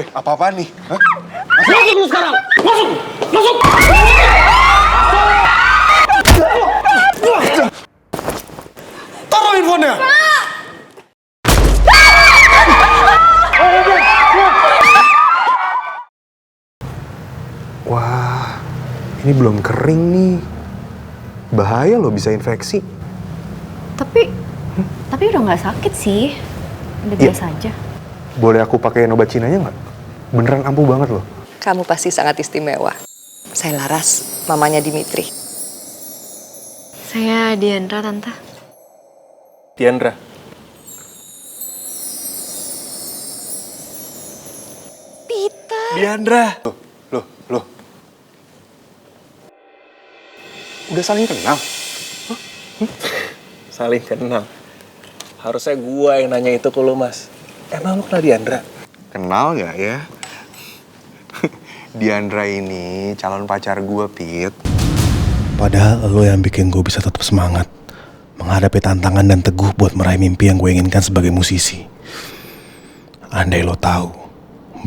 Woi, apa-apaan nih? Hah? Masuk lu sekarang! Masuk! Masuk! Taruh handphonenya! Wah, ini belum kering nih. Bahaya loh, bisa infeksi. Tapi udah nggak sakit sih. Udah biasa aja. Boleh aku pakai obat Cinanya nggak? Beneran ampuh banget loh. Kamu pasti sangat istimewa. Saya Laras, mamanya Dimitri. Saya Diandra, Tante. Diandra. Diandra. Loh. Udah saling kenal? Saling kenal. Harusnya gua yang nanya itu ke lu, Mas. Emang lu kenal Diandra? Kenal nggak ya? Diandra ini calon pacar gue, Pit. Padahal lo yang bikin gue bisa tetap semangat menghadapi tantangan dan teguh buat meraih mimpi yang gue inginkan sebagai musisi. Andai lo tahu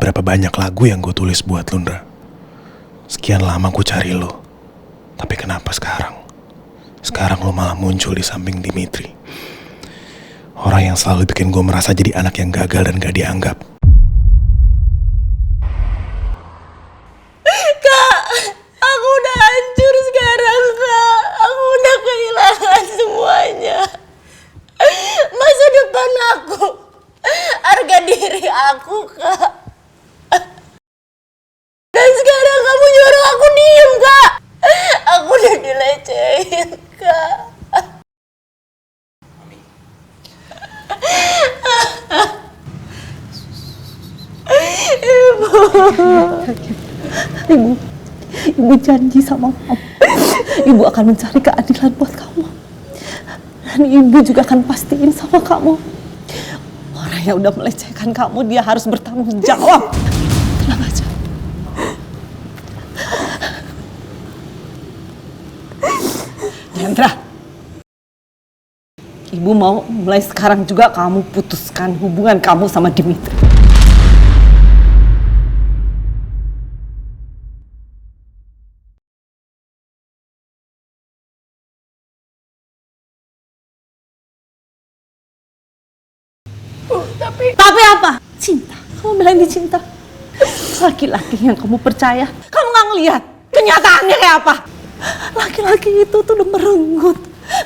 berapa banyak lagu yang gue tulis buat lo, Ndra. Sekian lama gue cari lo, tapi kenapa sekarang? Sekarang lo malah muncul di samping Dimitri, orang yang selalu bikin gue merasa jadi anak yang gagal dan gak dianggap. Aku udah hancur sekarang, Kak. Aku udah kehilangan semuanya. Masa depan aku, harga diri aku, Kak. Dan sekarang kamu nyuruh aku diem, Kak. Aku udah dilecehin, Kak. Ibu janji sama kamu, ibu akan mencari keadilan buat kamu. Dan ibu juga akan pastiin sama kamu, orang yang udah melecehkan kamu, dia harus bertanggung jawab. Tenang aja. Diandra, ibu mau mulai sekarang juga kamu putuskan hubungan kamu sama Dimitri. Tapi apa? Cinta. Kamu bilang di cinta. Laki-laki yang kamu percaya, kamu nggak ngelihat kenyataannya kayak apa? Laki-laki itu tuh udah merenggut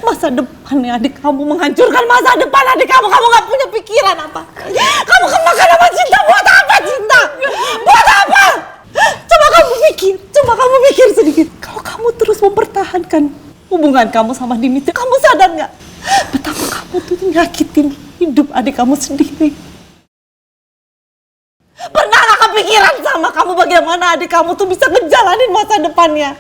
masa depannya adik kamu, menghancurkan masa depan adik kamu. Kamu nggak punya pikiran apa? Kamu kemakan apa cinta? Buat apa cinta? Buat apa? Coba kamu pikir sedikit. Kalau kamu terus mempertahankan hubungan kamu sama Dimitri, kamu sadar nggak betapa kamu tuh nyakitin hidup adik kamu sendiri? Pernah gak kepikiran sama kamu bagaimana adik kamu tuh bisa ngejalanin masa depannya?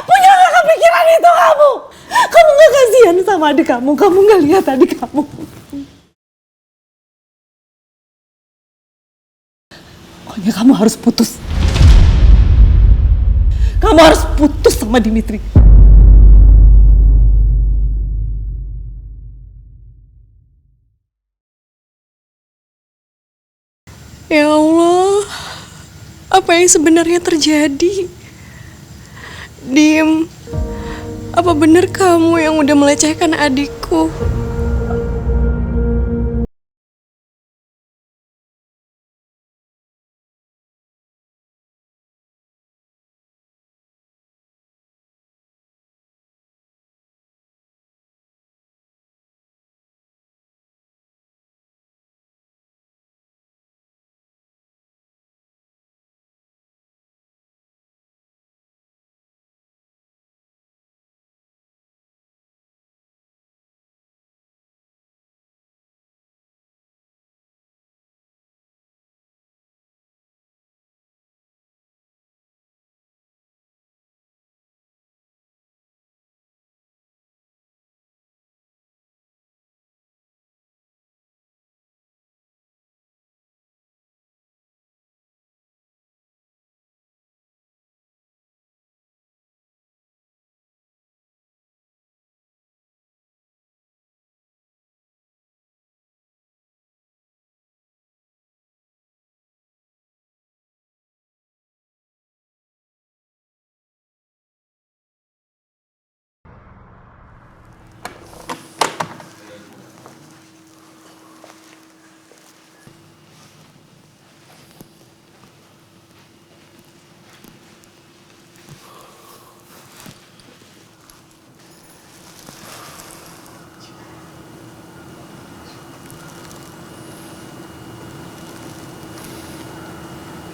Punya gak kepikiran itu kamu? Kamu gak kasihan sama adik kamu? Kamu gak lihat adik kamu? Pokoknya kamu harus putus. Kamu harus putus sama Dimitri. Ya Allah, apa yang sebenarnya terjadi? Dim, apa benar kamu yang udah melecehkan adikku?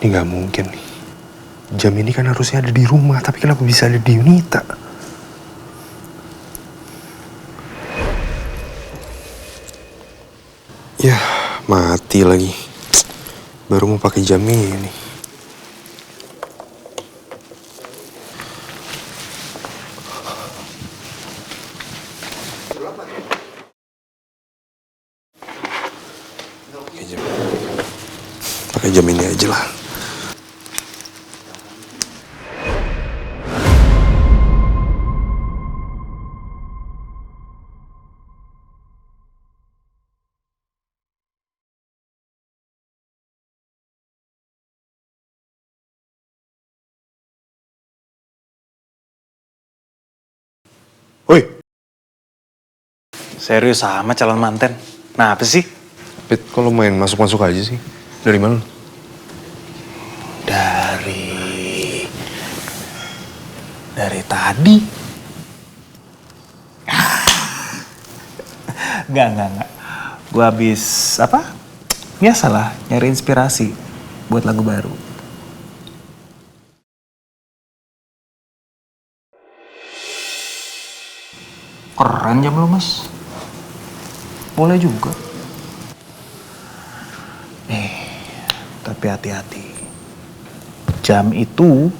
Ini nggak mungkin nih. Jam ini kan harusnya ada di rumah, tapi kenapa bisa ada di Yunita? Ya, mati lagi. Baru mau pakai jam ini. Pakai jam ini aja lah. Woi, Serius sama calon manten? Nah apa sih? Pit, kok lo main masuk-masuk aja sih? Dari mana? Dari tadi. Enggak. Gue habis apa? Biasalah, nyari inspirasi buat lagu baru. Keren jam lo, Mas. Boleh juga. Tapi hati-hati. Jam itu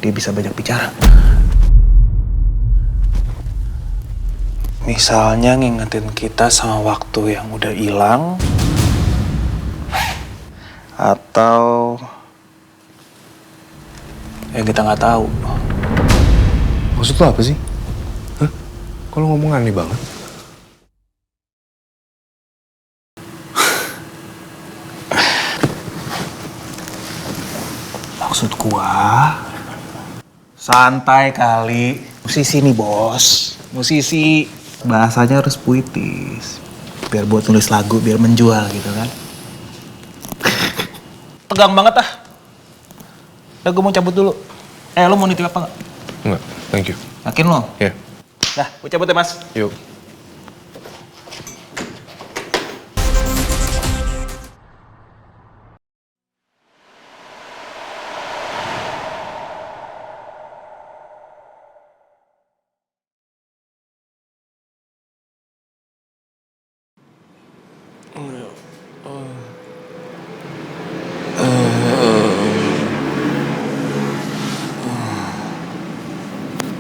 dia bisa banyak bicara. Misalnya ngingetin kita sama waktu yang udah hilang. Atau yang kita nggak tahu. Maksud lo apa sih? Hah? Kok lo ngomong aneh banget? Maksud gua santai kali. Musisi nih bos. Musisi bahasanya harus puitis. Biar buat nulis lagu, biar menjual gitu kan. Tegang banget ah. Udah gue mau cabut dulu. Lo mau nitip apa nggak? Enggak, thank you. Yakin lo? Ya. Dah, gue cabut ya mas. Yuk.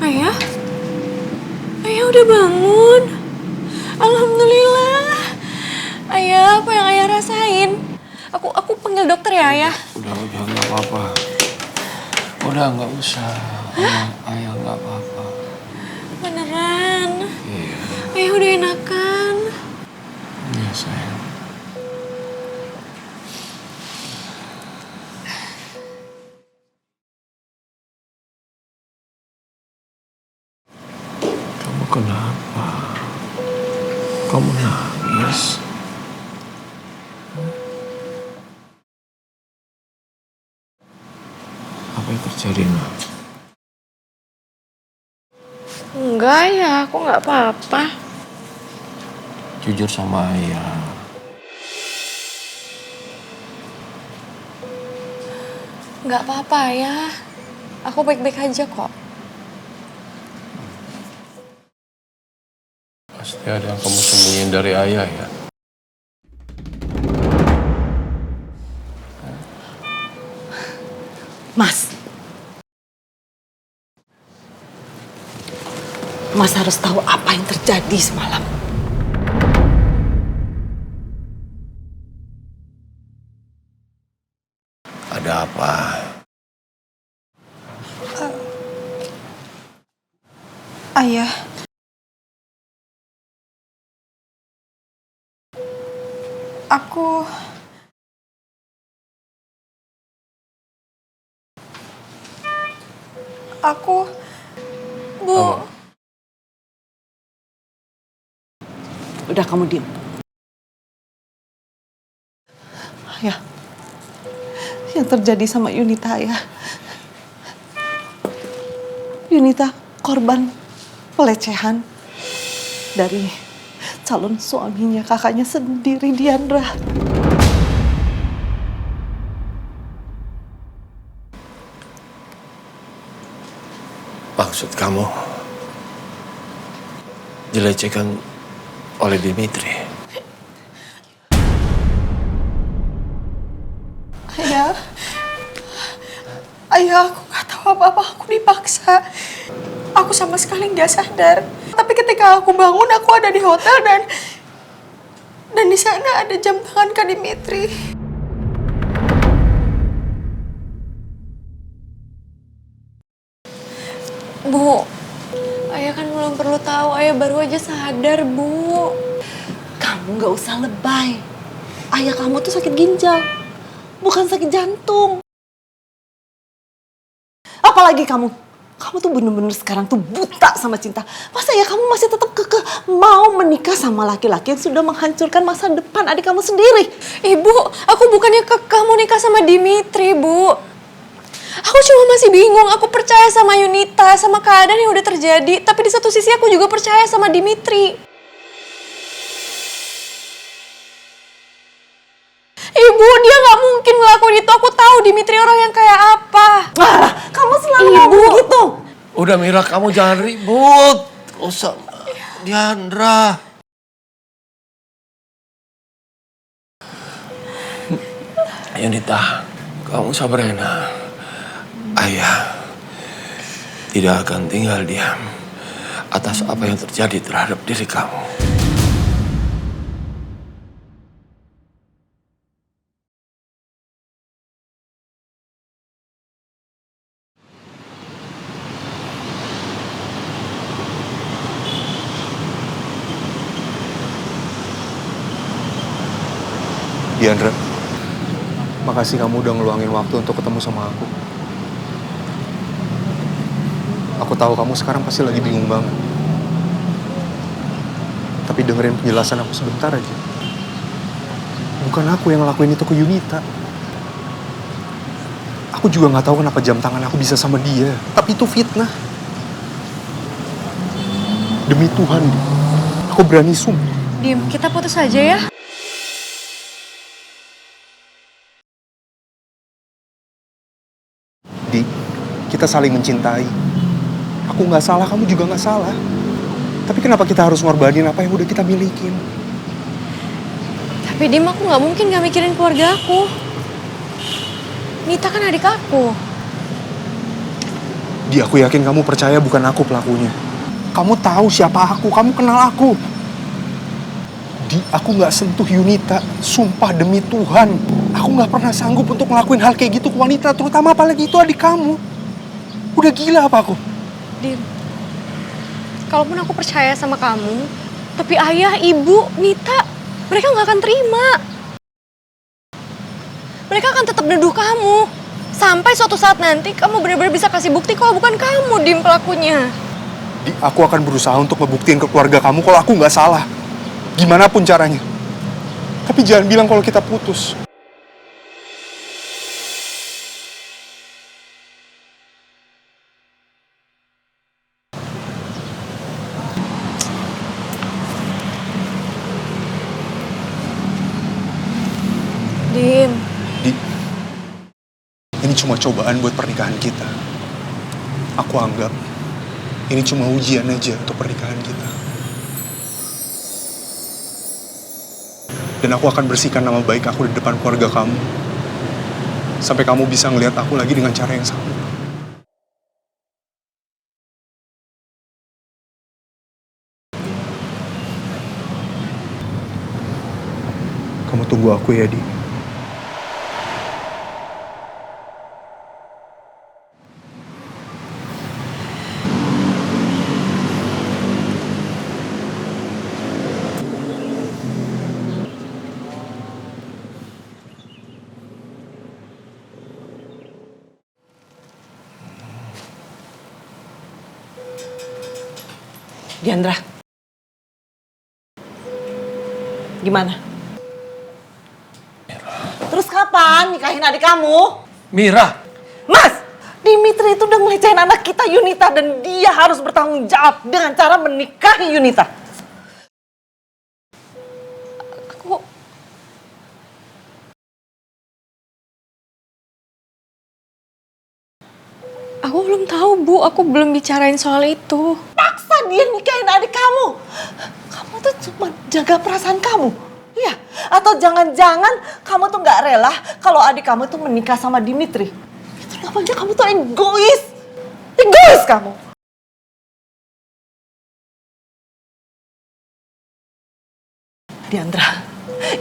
Ayah? Ayah udah bangun. Alhamdulillah. Ayah, apa yang ayah rasain? Aku panggil dokter ya, ayah. Udah, nggak apa-apa. Udah, nggak usah. Ayah nggak apa-apa. Beneran? Iya. Ayah udah enakan. Iya, sayang. Kamu kenapa? Kamu nangis? Apa yang terjadi, Nak? Enggak ya, aku nggak apa-apa. Jujur sama ayah. Nggak apa-apa ya. Aku baik-baik aja kok. Pasti ada yang kamu sembunyiin dari ayah ya? Mas harus tahu apa yang terjadi semalam. Ada apa? Ayah. Aku... Bu... Apa? Udah kamu diem. Ya, yang terjadi sama Yunita ya. Yunita korban pelecehan dari calon suaminya, kakaknya sendiri, Diandra. Maksud kamu dilecehkan oleh Dimitri? Ayah, aku nggak tahu apa-apa. Aku dipaksa. Aku sama sekali nggak sadar. Tapi ketika aku bangun, aku ada di hotel dan di sana ada jam tangan Kak Dimitri. Bu, ayah kan belum perlu tahu. Ayah baru aja sadar, Bu. Kamu nggak usah lebay. Ayah kamu tuh sakit ginjal, bukan sakit jantung. Apalagi kamu tuh bener-bener sekarang tuh buta sama cinta. Masa ya kamu masih tetap kekeh mau menikah sama laki-laki yang sudah menghancurkan masa depan adik kamu sendiri? Ibu, aku bukannya kekeh mau nikah sama Dimitri, Bu. Aku cuma masih bingung. Aku percaya sama Yunita, sama keadaan yang udah terjadi. Tapi di satu sisi aku juga percaya sama Dimitri. Ibu, dia nggak mungkin ngelakuin itu. Aku tahu Dimitri orang yang kayak apa. Ah, kamu selalu ngomong gitu. Udah Mira, kamu jangan ribut. Usah, Diandra. Yunita, kamu sabar ya, nak. Ayah tidak akan tinggal diam atas apa yang terjadi terhadap diri kamu. Diandra, makasih kamu udah ngeluangin waktu untuk ketemu sama aku. Aku tahu kamu sekarang pasti lagi bingung banget. Tapi dengerin penjelasan aku sebentar aja. Bukan aku yang ngelakuin itu ke Yunita. Aku juga nggak tahu kenapa jam tangan aku bisa sama dia. Tapi itu fitnah. Demi Tuhan, aku berani sumpah. Dim, kita putus aja ya. Di, kita saling mencintai. Aku nggak salah, kamu juga nggak salah. Tapi kenapa kita harus ngorbanin apa yang udah kita milikin? Tapi Dim, aku nggak mungkin nggak mikirin keluarga aku. Nita kan adik aku. Di, aku yakin kamu percaya bukan aku pelakunya. Kamu tahu siapa aku, kamu kenal aku. Di, aku nggak sentuh Yunita. Sumpah demi Tuhan, aku nggak pernah sanggup untuk ngelakuin hal kayak gitu ke wanita, terutama apalagi itu adik kamu. Udah gila apa aku? Dim, kalaupun aku percaya sama kamu, tapi ayah, ibu, Nita, mereka nggak akan terima. Mereka akan tetap nuduh kamu. Sampai suatu saat nanti kamu benar-benar bisa kasih bukti kalau bukan kamu, Dim, pelakunya. Di, aku akan berusaha untuk ngebuktiin ke keluarga kamu kalau aku nggak salah. Gimana pun caranya. Tapi jangan bilang kalau kita putus. Dim. Di, ini cuma cobaan buat pernikahan kita. Aku anggap ini cuma ujian aja untuk pernikahan kita. Dan aku akan bersihkan nama baik aku di depan keluarga kamu. Sampai kamu bisa ngelihat aku lagi dengan cara yang sama. Kamu tunggu aku ya, Di. Diandra, gimana? Terus kapan nikahin adik kamu? Mira! Mas, Dimitri itu udah ngelecehin anak kita Yunita dan dia harus bertanggung jawab dengan cara menikahi Yunita. Aku belum tahu, Bu. Aku belum bicarain soal itu. Paksa dia nikahin adik kamu. Kamu tuh cuma jaga perasaan kamu. Iya. Atau jangan-jangan kamu tuh nggak rela kalau adik kamu tuh menikah sama Dimitri. Itu namanya kamu tuh egois. Egois kamu. Diandra,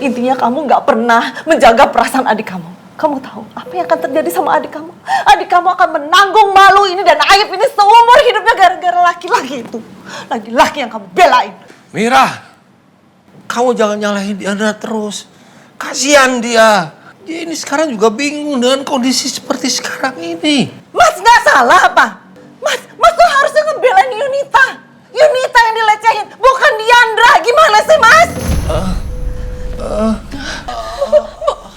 intinya kamu nggak pernah menjaga perasaan adik kamu. Kamu tahu apa yang akan terjadi sama adik kamu? Adik kamu akan menanggung malu ini dan aib ini seumur hidupnya gara-gara laki-laki itu. Laki-laki yang kamu belain. Mira, kamu jangan nyalahin Diandra terus. Kasihan dia. Dia ini sekarang juga bingung dengan kondisi seperti sekarang ini. Mas nggak salah apa? Mas tuh harusnya ngebelain Yunita. Yunita yang dilecehin, bukan Diandra. Gimana sih, Mas?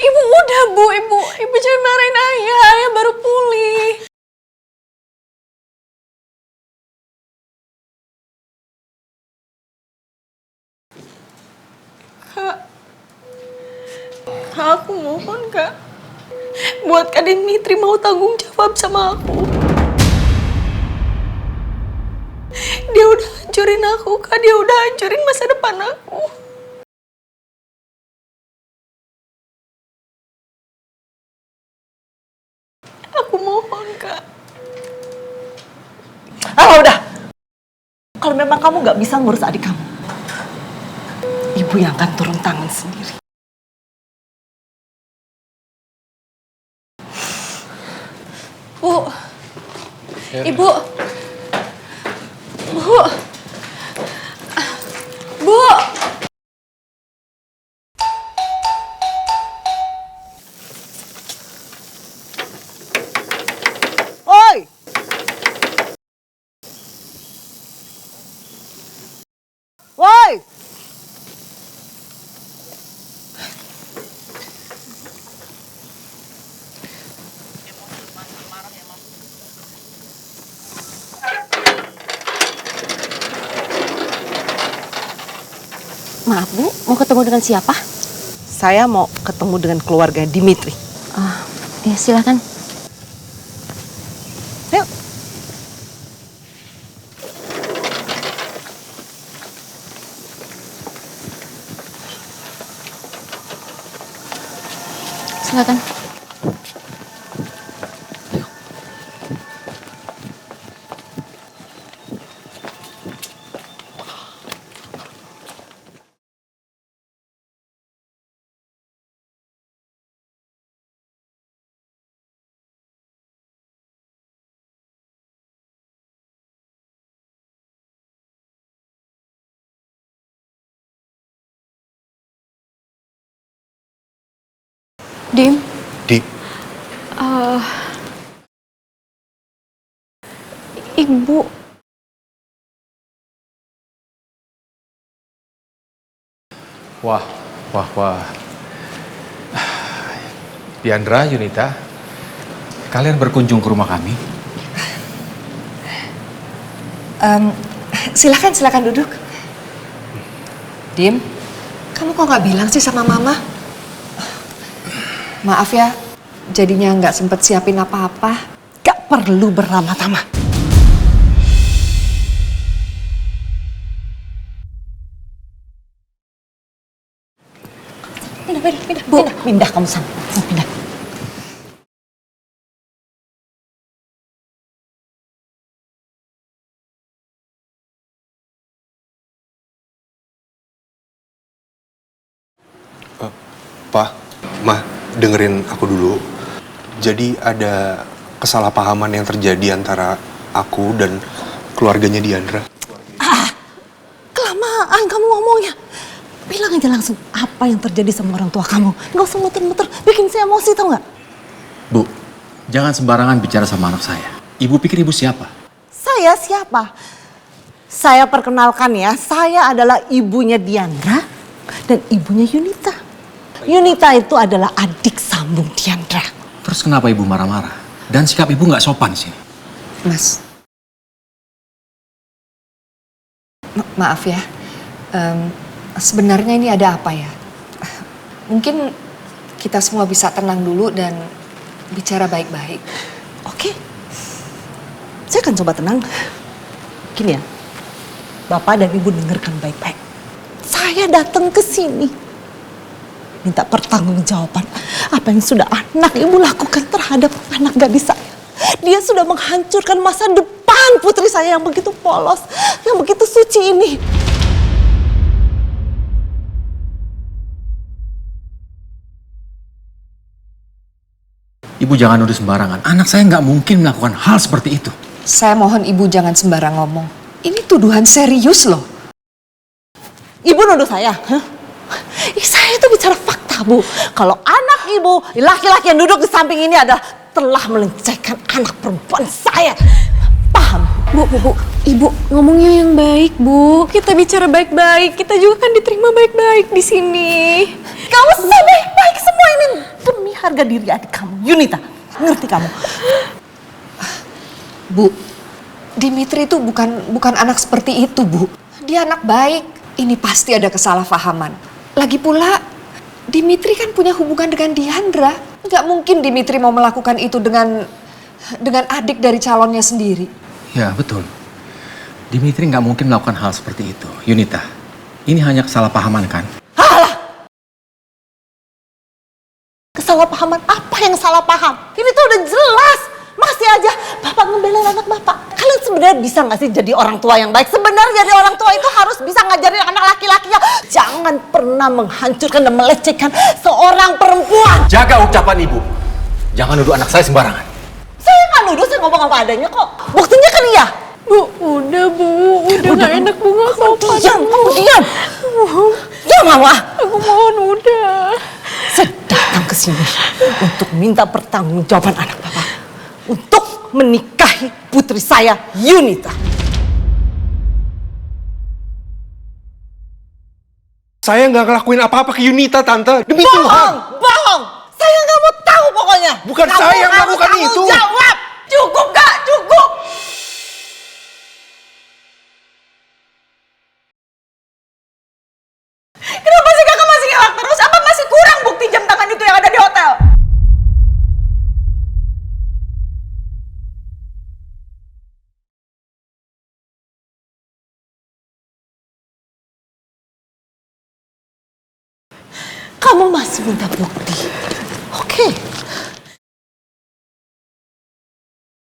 Ibu udah, Bu. Ibu jangan marahin ayah. Ayah baru pulih. Kak, aku mohon, Kak. Buat Kak Dimitri mau tanggung jawab sama aku. Dia udah hancurin aku, Kak. Dia udah hancurin masa depan aku. Aku mohon, Kak. Udah. Kalau memang kamu nggak bisa ngurus adik kamu, ibu yang akan turun tangan sendiri. Bu. Ibu. Bu. Bu. Oi! Woi! Maaf Bu, mau ketemu dengan siapa? Saya mau ketemu dengan keluarga Dimitri. Ya silakan. Yuk. Silakan. Dim. Di, Ibu. Wah. Diandra, Yunita, kalian berkunjung ke rumah kami? Silakan duduk. Dim, kamu kok nggak bilang sih sama Mama? Maaf ya, jadinya nggak sempet siapin apa-apa. Gak perlu berlama-lama. Pindah kamu sana. Pindah. Pak, Ma, dengerin aku dulu. Jadi ada kesalahpahaman yang terjadi antara aku dan keluarganya Diandra. Kelamaan kamu ngomongnya. Bilang aja langsung apa yang terjadi sama orang tua kamu. Nggak usah muter-muter, bikin saya emosi tau nggak? Bu, jangan sembarangan bicara sama anak saya. Ibu pikir ibu siapa? Saya siapa? Saya perkenalkan ya, saya adalah ibunya Diandra dan ibunya Yunita. Yunita itu adalah adik sambung Diandra. Terus kenapa ibu marah-marah? Dan sikap ibu nggak sopan sih. Mas, maaf ya. Sebenarnya ini ada apa ya? Mungkin kita semua bisa tenang dulu dan bicara baik-baik. Oke. Saya akan coba tenang. Gini ya, Bapak dan Ibu dengarkan baik-baik. Saya datang ke sini minta pertanggungjawaban apa yang sudah anak Ibu lakukan terhadap anak gadis saya. Dia sudah menghancurkan masa depan putri saya yang begitu polos, yang begitu suci ini. Ibu jangan nuduh sembarangan. Anak saya nggak mungkin melakukan hal seperti itu. Saya mohon Ibu jangan sembarang ngomong. Ini tuduhan serius loh. Ibu nuduh saya? Hah? Saya itu bicara fakta, Bu. Kalau anak Ibu, laki-laki yang duduk di samping ini adalah telah melecehkan anak perempuan saya. Paham? Bu, Ibu ngomongnya yang baik, Bu. Kita bicara baik-baik. Kita juga kan diterima baik-baik di sini. Kamu sebaik-baik semua ini demi harga diri adik kamu, Yunita. Ngerti kamu? Bu, Dimitri itu bukan anak seperti itu, Bu. Dia anak baik. Ini pasti ada kesalahpahaman. Lagi pula, Dimitri kan punya hubungan dengan Diandra. Nggak mungkin Dimitri mau melakukan itu dengan adik dari calonnya sendiri. Ya, betul. Dimitri nggak mungkin melakukan hal seperti itu. Yunita, ini hanya kesalahpahaman kan? Kesalahpahaman apa yang salah paham? Ini tuh udah jelas. Masih aja Bapak ngebelain anak Bapak. Kalian sebenarnya bisa gak sih jadi orang tua yang baik? Sebenarnya jadi orang tua itu harus bisa ngajarin anak laki-lakinya. Jangan pernah menghancurkan dan melecehkan seorang perempuan. Jaga ucapan Ibu. Jangan nuduh anak saya sembarangan. Saya nggak nuduh, saya ngomong apa adanya kok. Buktinya kan iya. Bu, udah gak enak, Bu. Gak sopan. Diam. Diam, Mama. Aku mohon, udah. Saya datang ke sini untuk minta pertanggungjawaban anak Bapak. Untuk menikahi putri saya, Yunita. Saya nggak ngelakuin apa-apa ke Yunita, Tante. Demi Tuhan. Bohong. Saya nggak mau tahu pokoknya. Bukan saya yang melakukan itu. Jawab. Cukup gak? Cukup. Kenapa sih kakak masih ngelak terus? Apa masih kurang bukti jam tangan itu yang ada di hotel? Kamu masih minta bukti? Oke.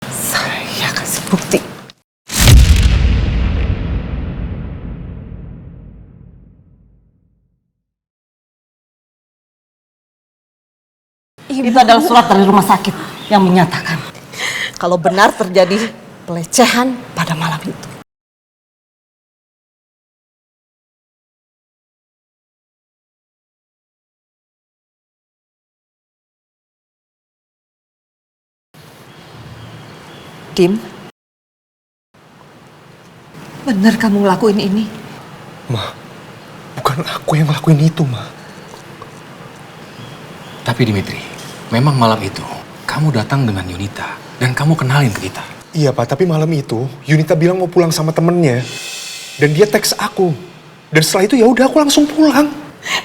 Saya kasih bukti. Itu adalah surat dari rumah sakit yang menyatakan kalau benar terjadi pelecehan pada malam itu. Dim, bener kamu ngelakuin ini? Ma, bukan aku yang ngelakuin itu, Ma. Tapi Dimitri, memang malam itu kamu datang dengan Yunita dan kamu kenalin ke kita. Iya, Pak, tapi malam itu Yunita bilang mau pulang sama temennya. Dan dia teks aku. Dan setelah itu ya udah aku langsung pulang.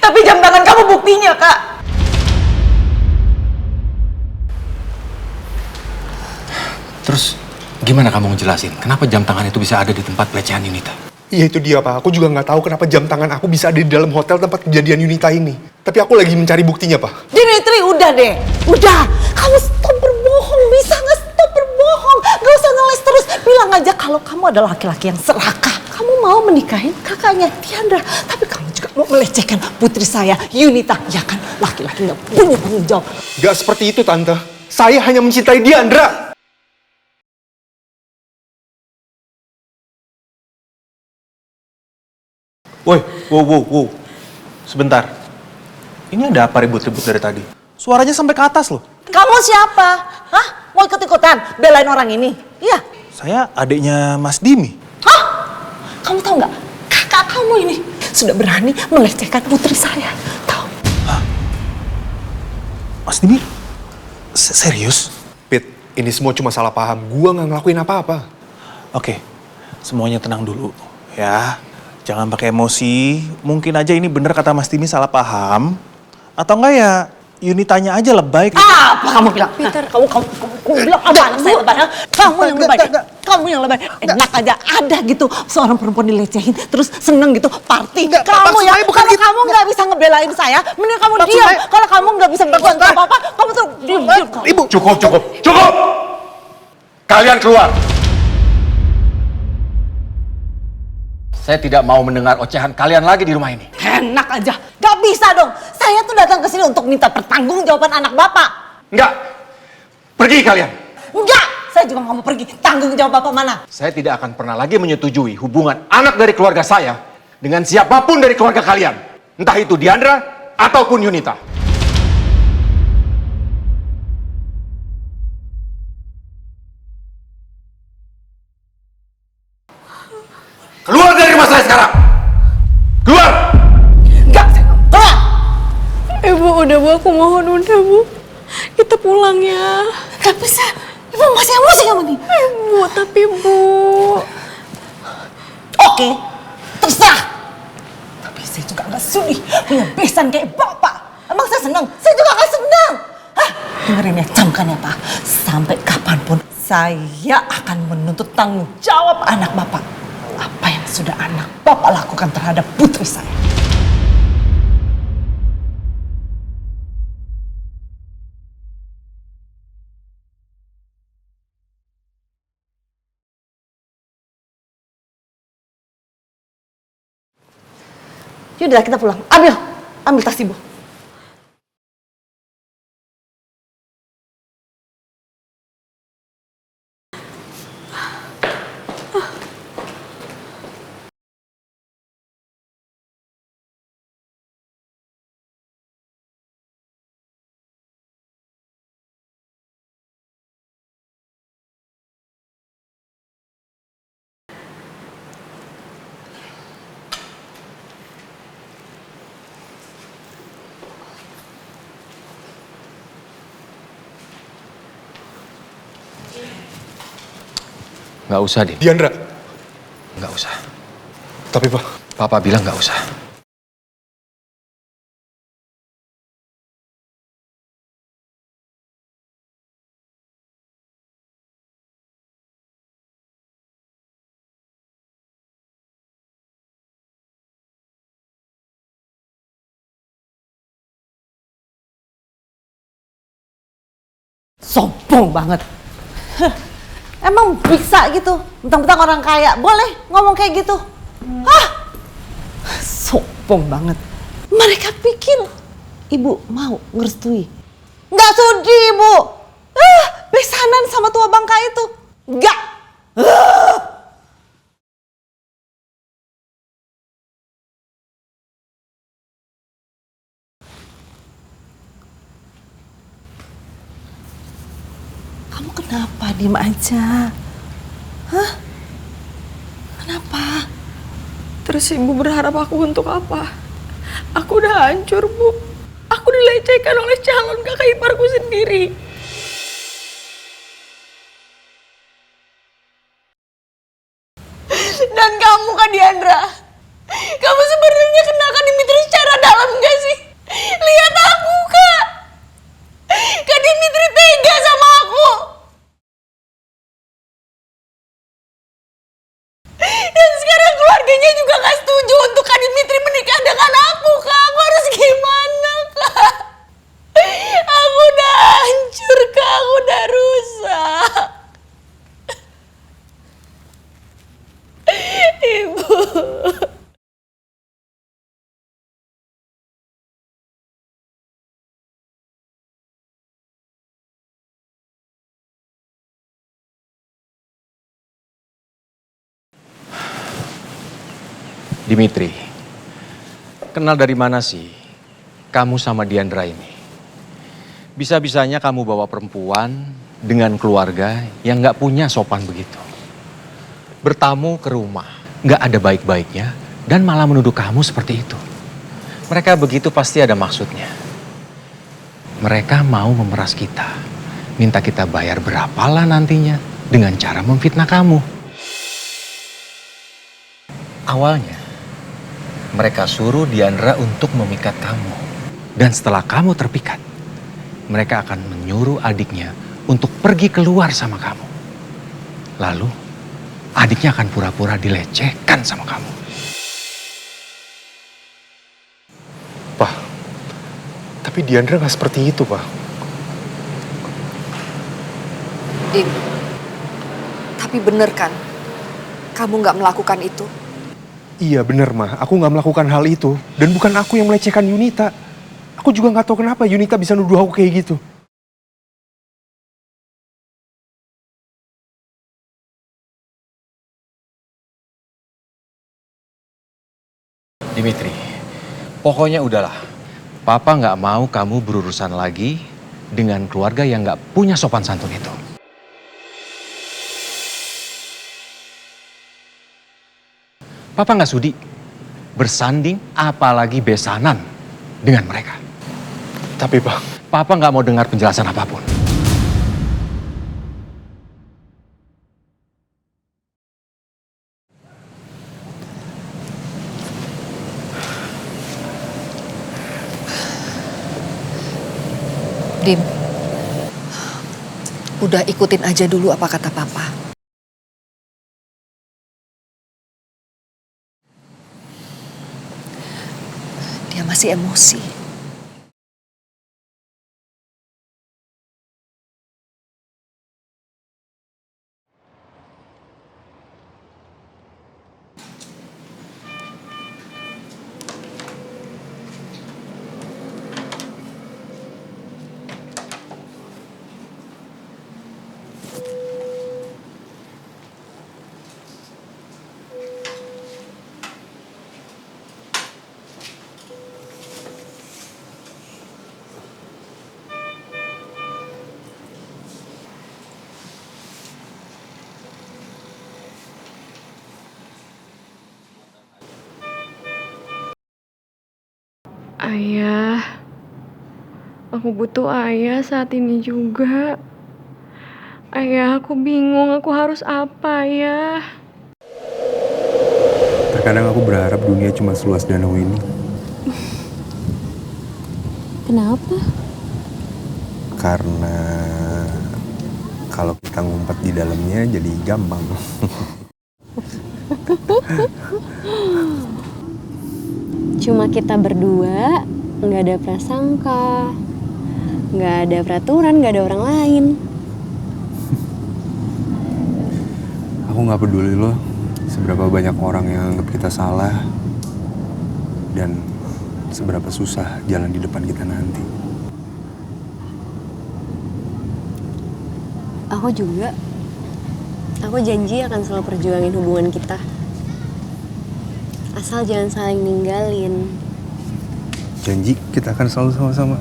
Tapi jam tangan kamu buktinya, Kak. Terus gimana kamu ngejelasin kenapa jam tangan itu bisa ada di tempat pelecehan Yunita? Iya itu dia, Pak. Aku juga nggak tahu kenapa jam tangan aku bisa ada di dalam hotel tempat kejadian Yunita ini. Tapi aku lagi mencari buktinya, Pak. Dimitri, udah deh. Udah. Kamu stop berbohong. Bisa nggak stop berbohong? Gak usah ngeles terus. Bilang aja kalau kamu adalah laki-laki yang serakah. Kamu mau menikahin kakaknya Diandra. Tapi kamu juga mau melecehkan putri saya, Yunita. Ya kan, laki-laki nggak punya tanggung jawab. Gak seperti itu, Tante. Saya hanya mencintai Diandra. Woi, wow. Sebentar. Ini ada apa ribut-ribut dari tadi? Suaranya sampai ke atas loh. Kamu siapa? Hah? Mau ikut-ikutan belain orang ini? Iya. Saya adiknya Mas Dimi. Hah? Kamu tahu nggak? Kakak kamu ini sudah berani melecehkan putri saya. Tahu? Hah? Mas Dimi? Serius? Pit, ini semua cuma salah paham. Gua nggak ngelakuin apa-apa. Oke, semuanya tenang dulu ya. Jangan pakai emosi. Mungkin aja ini bener kata Mas Dimi salah paham. Atau enggak ya Yunitanya aja lebay. Apa kamu bilang? Peter, kamu bilang apa anak saya lebay? Kamu yang lebay. Kamu kamu yang lebay. Enak aja ada gitu seorang perempuan dilecehin terus seneng gitu party. Enggak, Kamu maksud ya, saya bukan kalau gitu. kamu nggak bisa ngebelain saya, mending kamu Maksud diam. saya- Kalau kamu nggak bisa berbuat apa-apa, kamu tuh diam. Ibu, Cukup! Kalian keluar! Saya tidak mau mendengar ocehan kalian lagi di rumah ini. Enak aja, gak bisa dong. Saya tuh datang ke sini untuk minta pertanggungjawaban anak bapak. Enggak! Pergi kalian! Enggak, saya juga nggak mau pergi. Tanggung jawab bapak mana? Saya tidak akan pernah lagi menyetujui hubungan anak dari keluarga saya dengan siapapun dari keluarga kalian. Entah itu Diandra ataupun Yunita. Keluar dari rumah saya sekarang! Keluar! Enggak, saya nggak mau keluar. Ibu, udah Bu, aku mohon udah Bu. Kita pulang ya. Gak bisa, ibu masih emosi kamu nih. Ibu, tapi Bu. Oke, terserah. Tapi saya juga nggak sudi punya besan kayak bapak. Emang saya senang? Saya juga nggak senang. Hah? Dengerin ya, camkan ya Pak. Sampai kapanpun saya akan menuntut tanggung jawab anak bapak. Apa yang sudah anak bapak lakukan terhadap putri saya. Yaudah kita pulang. Ambil tas ibu. Nggak usah, Din. Diandra. Nggak usah. Tapi Pak, Papa bilang nggak usah. Sombong banget. Emang bisa gitu, mentang-mentang orang kaya, boleh ngomong kayak gitu? Hah? Sombong banget. Mereka pikir ibu mau ngerestui. Nggak sudi ibu. Besanan sama tua bangka itu. Nggak. Kamu kenapa diem aja? Hah? Kenapa? Terus Ibu berharap aku untuk apa? Aku udah hancur, Bu. Aku dilecehkan oleh calon kakak iparku sendiri. Dan kamu, Kak Diandra, kamu sebenarnya kenal Kak Dimitri secara dalam gak sih? Lihat aku, Kak. Kak Dimitri tega sama aku. Dan sekarang keluarganya juga gak setuju untuk Kak Dimitri menikah dengan aku, Kak. Aku harus gimana, Kak? Aku udah hancur, Kak. Aku udah rusak. Ibu. Dimitri, kenal dari mana sih kamu sama Diandra ini? Bisa-bisanya kamu bawa perempuan dengan keluarga yang gak punya sopan begitu. Bertamu ke rumah, gak ada baik-baiknya dan malah menuduh kamu seperti itu. Mereka begitu pasti ada maksudnya. Mereka mau memeras kita, minta kita bayar berapalah nantinya dengan cara memfitnah kamu. Awalnya, mereka suruh Diandra untuk memikat kamu. Dan setelah kamu terpikat, mereka akan menyuruh adiknya untuk pergi keluar sama kamu. Lalu, adiknya akan pura-pura dilecehkan sama kamu. Pak, tapi Diandra nggak seperti itu, Pak. Dim, tapi bener kan? Kamu nggak melakukan itu? Iya bener, Ma. Aku nggak melakukan hal itu. Dan bukan aku yang melecehkan Yunita. Aku juga nggak tahu kenapa Yunita bisa nuduh aku kayak gitu. Dimitri, pokoknya udahlah. Papa nggak mau kamu berurusan lagi dengan keluarga yang nggak punya sopan santun itu. Papa nggak sudi bersanding apalagi besanan dengan mereka. Tapi Pak, Papa nggak mau dengar penjelasan apapun. Dim, udah ikutin aja dulu apa kata Papa. Dia masih emosi. Ayah, aku butuh ayah saat ini juga. Ayah, aku bingung aku harus apa ya. terkadang aku berharap dunia cuma seluas danau ini. Kenapa? Karena kalau kita ngumpet di dalamnya jadi gampang. Cuma kita berdua, nggak ada prasangka, nggak ada peraturan, nggak ada orang lain. Aku nggak peduli loh seberapa banyak orang yang anggap kita salah dan seberapa susah jalan di depan kita nanti. Aku juga. Aku janji akan selalu perjuangin hubungan kita. Asal jangan saling ninggalin. Janji kita akan selalu sama-sama.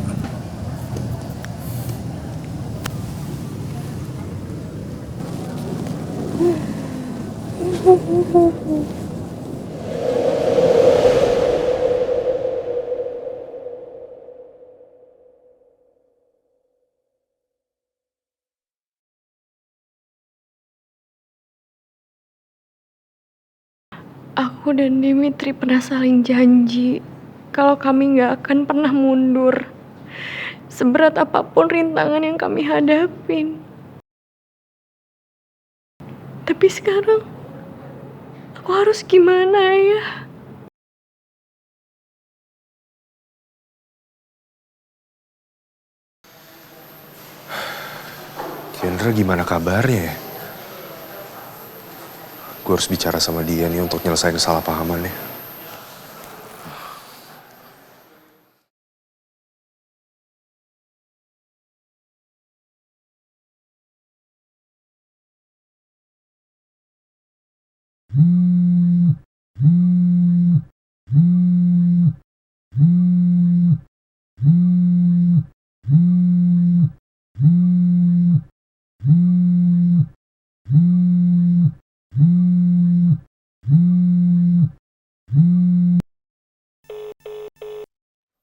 Aku dan Dimitri pernah saling janji kalau kami nggak akan pernah mundur. Seberat apapun rintangan yang kami hadapin. Tapi sekarang, aku harus gimana ya? Kendra gimana kabarnya ya? Gue harus bicara sama dia nih untuk nyelesain kesalahpahamannya.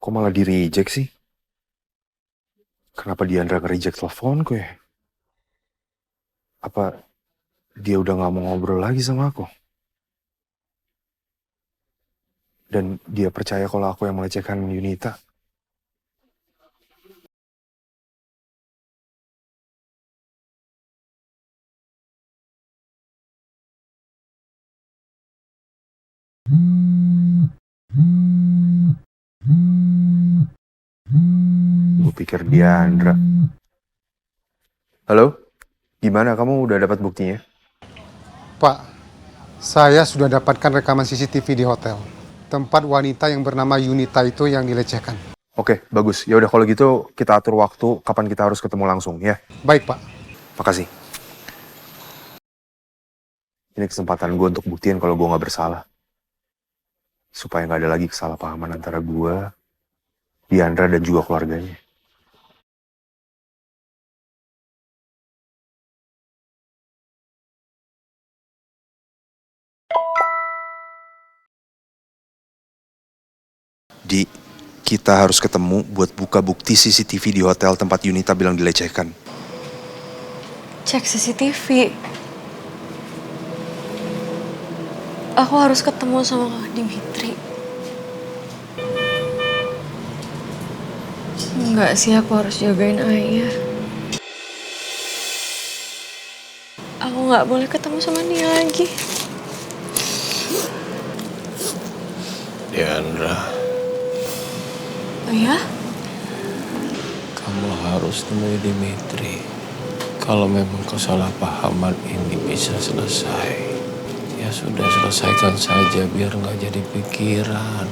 Kok malah di-reject sih? Kenapa Diandra nge-reject teleponku ya? Apa dia udah gak mau ngobrol lagi sama aku? Dan dia percaya kalau aku yang melecehkan Yunita? Gue pikir dia Andra. Halo? Gimana, kamu udah dapat buktinya? Pak, saya sudah dapatkan rekaman CCTV di hotel. Tempat wanita yang bernama Yunita itu yang dilecehkan. Oke, bagus. Ya udah kalau gitu kita atur waktu kapan kita harus ketemu langsung ya. Baik, Pak. Makasih. Ini kesempatan gue untuk buktiin kalau gue nggak bersalah. Supaya nggak ada lagi kesalahpahaman antara gue, Diandra dan juga keluarganya. Di, kita harus ketemu buat buka bukti CCTV di hotel tempat Yunita bilang dilecehkan. Cek CCTV. Aku harus ketemu sama Kak Dimitri. Enggak sih, aku harus jagain ayah. Aku nggak boleh ketemu sama dia lagi. Diandra, Ayah? kamu harus temui Dimitri. Kalau memang kesalahpahaman ini bisa selesai, ya sudah selesaikan saja biar nggak jadi pikiran.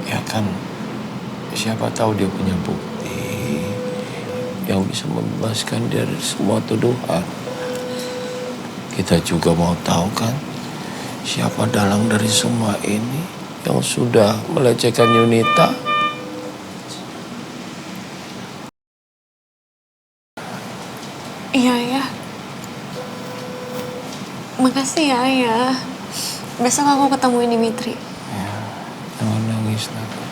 Ya kan, siapa tahu dia punya bukti yang bisa membebaskan dia dari semua tuduhan. Kita juga mau tahu kan, siapa dalang dari semua ini yang sudah melecehkan Yunita. Iya, ya. Makasih ya, Ayah. Besok aku ketemuin Dimitri. Ya, jangan nangis lagi.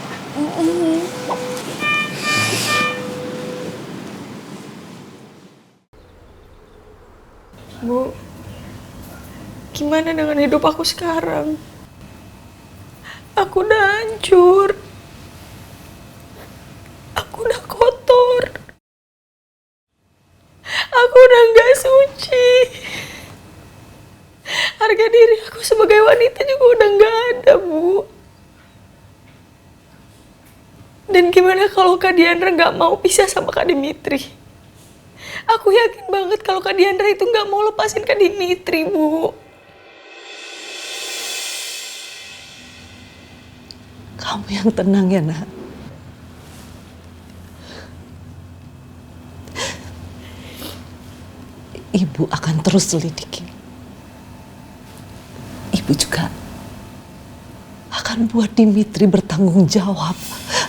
Bu, gimana dengan hidup aku sekarang? Aku udah hancur. Aku udah kotor. Aku udah gak suci. Harga diri aku sebagai wanita juga udah gak ada, Bu. Dan gimana kalau Kak Diandra gak mau pisah sama Kak Dimitri? Aku yakin banget kalau Kak Diandra itu gak mau lepasin Kak Dimitri, Bu. Kamu yang tenang ya, Nak. Ibu akan terus selidiki. Ibu juga akan buat Dimitri bertanggung jawab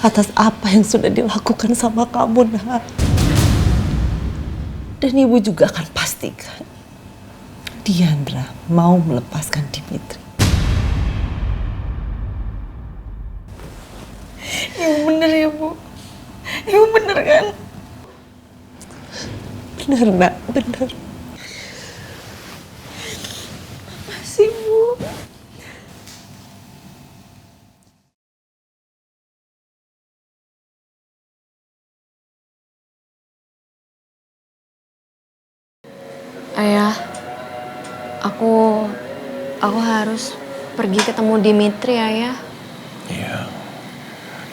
atas apa yang sudah dilakukan sama kamu, Nak. Dan ibu juga akan pastikan Diandra mau melepaskan Dimitri. Ibu bener ya, Bu? Ibu bener kan? Benar, Nak, benar. Makasih, Bu. Ayah, aku harus pergi ketemu Dimitri, Ayah. Iya,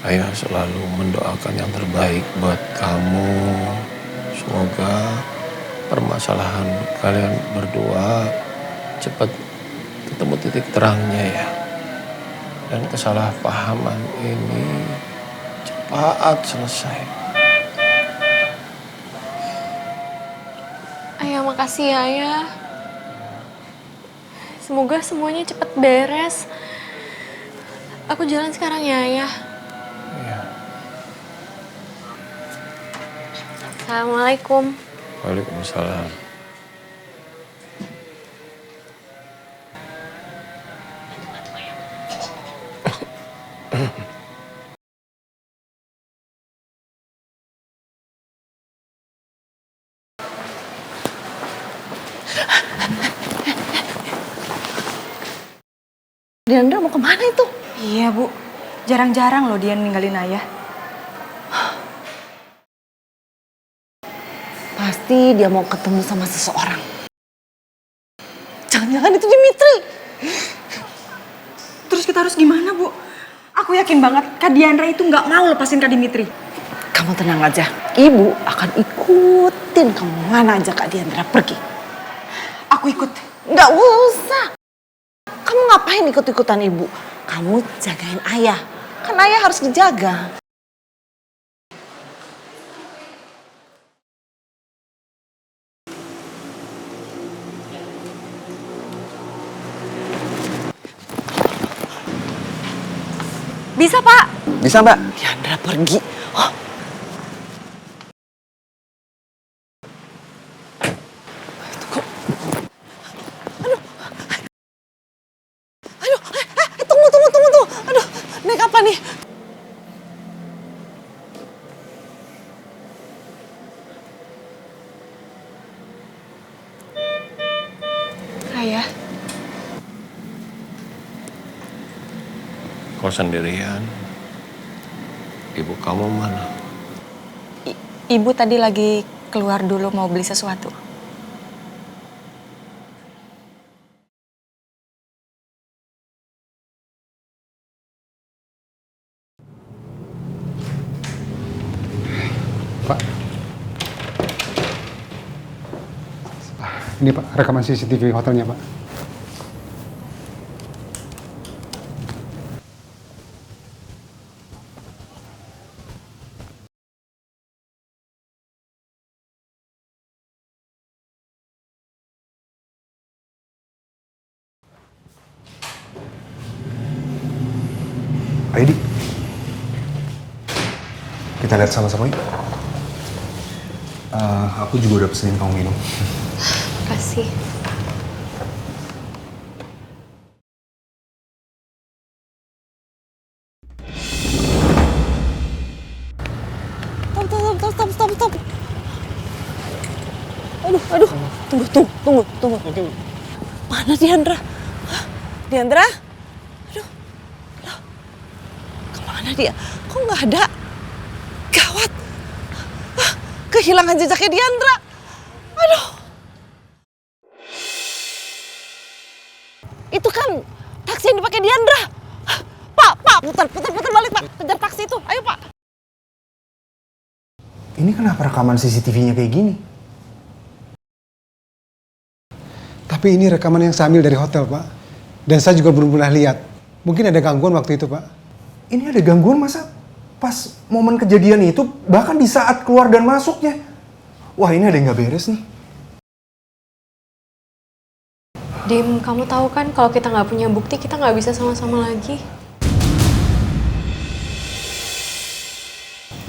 ayah selalu mendoakan yang terbaik buat kamu. Semoga permasalahan kalian berdua cepat ketemu titik terangnya ya. Dan kesalahpahaman ini cepat selesai. Ayah, makasih ya, Ayah. Semoga semuanya cepat beres. Aku jalan sekarang ya, Ayah. Iya. Assalamualaikum. Waalaikumsalam. Diandra mau kemana itu? Iya, Bu. Jarang-jarang loh dia ninggalin ayah. Pasti dia mau ketemu sama seseorang. Jangan-jangan itu Dimitri. Terus kita harus gimana, Bu? Aku yakin banget Kak Diandra itu nggak mau lepasin Kak Dimitri. Kamu tenang aja. Ibu akan ikutin kamu mana aja Kak Diandra pergi. Aku ikut. Nggak usah. Kamu ngapain ikut-ikutan ibu? Kamu jagain ayah. Kan ayah harus dijaga. Bisa, Pak. Bisa, Mbak. Diandra pergi. Oh. Tunggu. Aduh, naik apa nih? Ayah. Kau sendirian? Ibu kamu mana? Ibu tadi lagi keluar dulu mau beli sesuatu. Pak. Ini Pak, rekaman CCTV hotelnya Pak. Ayo, Di. Kita lihat sama-sama yuk. Aku juga udah pesenin kamu minum. Makasih. Stop. Aduh. Tunggu. Mana Diandra? Hah? Diandra? Aduh. Loh. Kemana dia? Kok nggak ada? Gawat. Kehilangan jejaknya Diandra. Aduh. Itu kan taksi yang dipakai Diandra. Pak, putar balik Pak. Kejar taksi itu. Ayo Pak. Ini kenapa rekaman CCTV-nya kayak gini? Tapi ini rekaman yang saya ambil dari hotel Pak. Dan saya juga belum pernah lihat. Mungkin ada gangguan waktu itu Pak. Ini ada gangguan masa pas momen kejadian itu, bahkan di saat keluar dan masuknya. Wah, ini ada yang nggak beres nih. Dim, kamu tahu kan kalau kita nggak punya bukti, kita nggak bisa sama-sama lagi.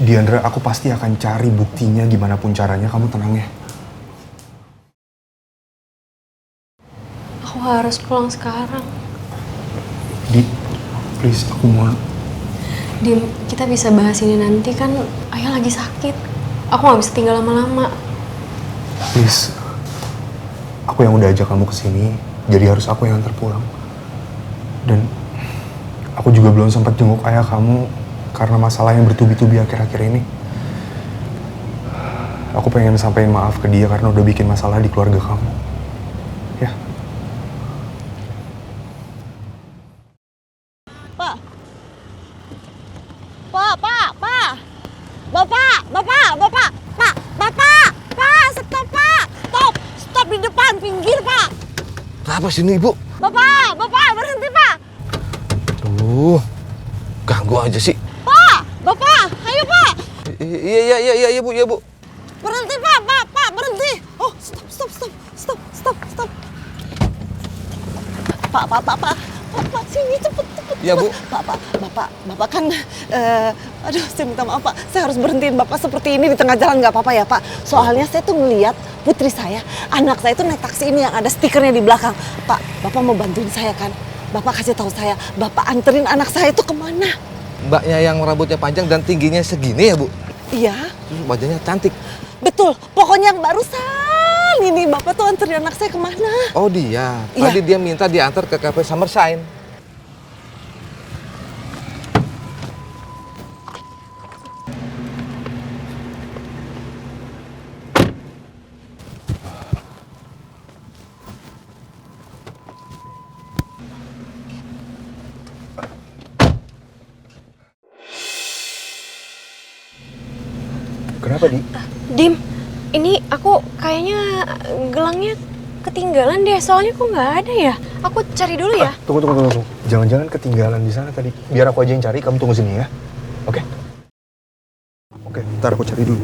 Diandra, aku pasti akan cari buktinya gimana pun caranya. Kamu tenang ya. Aku harus pulang sekarang. Di, please, aku mau. Dim, kita bisa bahas ini nanti kan ayah lagi sakit. Aku nggak bisa tinggal lama-lama. Please, aku yang udah ajak kamu kesini, jadi harus aku yang antar pulang. Dan aku juga belum sempat jenguk ayah kamu karena masalah yang bertubi-tubi akhir-akhir ini. Aku pengen sampaikan maaf ke dia karena udah bikin masalah di keluarga kamu. Ya. Stop di depan, pinggir Pak. Apa sini Ibu? Bapak, berhenti Pak. Ganggu aja sih. Bapak, ayo Pak. Iya Bu. Berhenti Pak, berhenti. Oh, stop. Pak, sini cepet. Iya Bu. Bapak kan, aduh saya minta maaf Pak. Saya harus berhentiin Bapak seperti ini di tengah jalan, nggak apa-apa ya Pak. Soalnya saya tuh ngeliat putri saya, anak saya tuh naik taksi ini yang ada stikernya di belakang. Pak, Bapak mau bantuin saya kan? Bapak kasih tahu saya, Bapak anterin anak saya itu kemana? Mbaknya yang rambutnya panjang dan tingginya segini ya Bu? Iya. Terus wajahnya cantik. Betul, pokoknya yang barusan ini Bapak tuh anterin anak saya kemana? Oh dia, Iya. tadi dia minta diantar ke cafe Summershine. Kenapa, Di? Dim, ini aku kayaknya gelangnya ketinggalan deh, soalnya kok nggak ada ya. Aku cari dulu ya. Tunggu. Jangan-jangan ketinggalan di sana tadi. Biar aku aja yang cari, kamu tunggu sini ya. Oke? Oke, ntar aku cari dulu.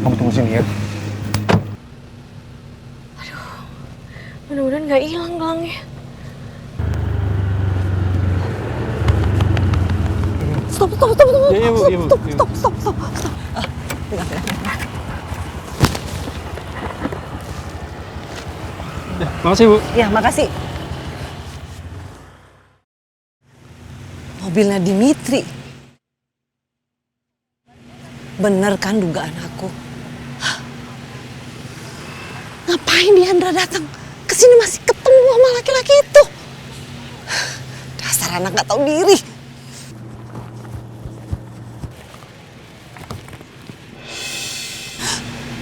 Kamu tunggu sini ya. Mudah-mudahan nggak hilang gelangnya. Stop. Makasih, Bu. Ya, makasih. Mobilnya Dimitri. Bener kan dugaan aku? Hah? Ngapain Diandra datang? Kesini masih ketemu sama laki-laki itu. Dasar anak gak tahu diri.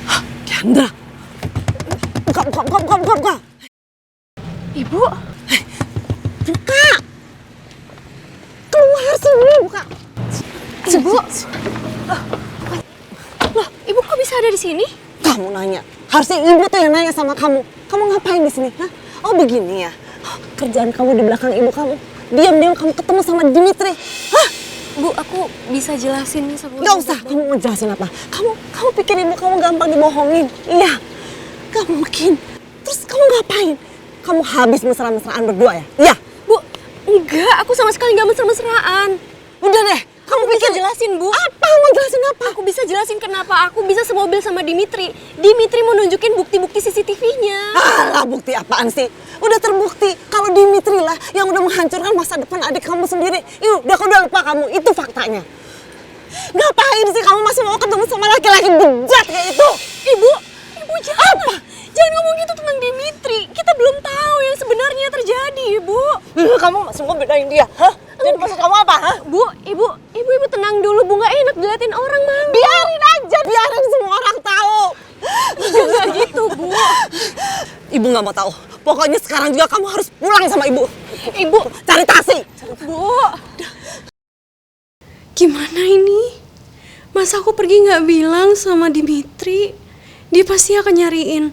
Hah, Diandra. Buka. Ibu? Buka. Keluar sini, buka. Ibu? Loh, ibu kok bisa ada di sini? Kamu nanya. Harusnya ibu tuh yang nanya sama kamu. Kamu ngapain di sini? Hah? Oh begini ya. Kerjaan kamu di belakang ibu kamu. Diam-diam kamu ketemu sama Dimitri. Hah? Bu, aku bisa jelasin sama Gak usah, kamu mau jelasin apa? Kamu pikir ibu kamu gampang dibohongin? Iya. Gak mungkin. Terus kamu ngapain? Kamu habis mesra-mesraan berdua ya? Iya. Bu, enggak, aku sama sekali gak mesra-mesraan. Udah deh, kamu bisa jelasin, Bu. Apa? Mau jelasin apa? Aku bisa jelasin kenapa aku bisa semobil sama Dimitri. Dimitri mau nunjukin bukti-bukti CCTV-nya. Alah, bukti apaan sih? Udah terbukti kalau Dimitri lah yang udah menghancurkan masa depan adik kamu sendiri. Udah lupa kamu, itu faktanya. Ngapain sih kamu masih mau ketemu sama laki-laki bejat kayak itu? Ibu jangan. Apa? Jangan ngomong gitu tentang Dimitri. Kita belum tahu yang sebenarnya terjadi, Ibu. Kamu masih mau bedain dia, hah? Jadi maksud kamu apa, hah? Bu, ibu tenang dulu, Bu. Nggak enak diliatin orang, Mama. Biarin aja, biarin semua orang tahu. Nggak gitu, Bu. Ibu nggak mau tahu. Pokoknya sekarang juga kamu harus pulang sama ibu. Ibu, cari taksi. Bu, gimana ini? Masa aku pergi nggak bilang sama Dimitri? Dia pasti akan nyariin.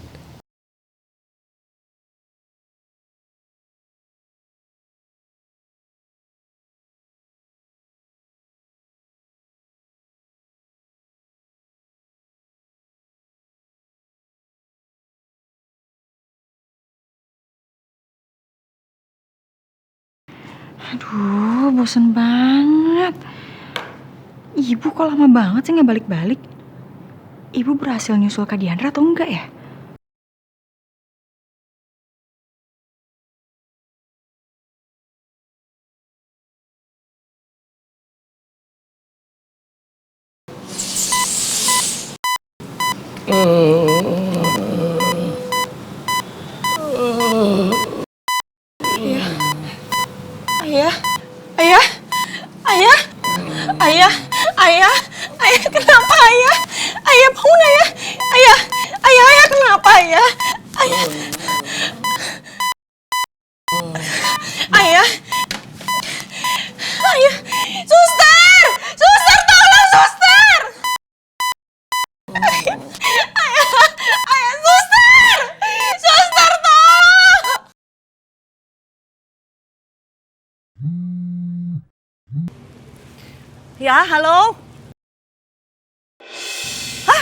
Aduh, bosen banget. Ibu kok lama banget sih nggak balik-balik? Ibu berhasil nyusul Kak Diandra atau enggak ya? Ayah, kenapa ayah? Ayah bangun ayah. Ayah, kenapa ayah? Ayah, suster, tolong suster. Ayah, suster tolong. Ya, halo. Hah?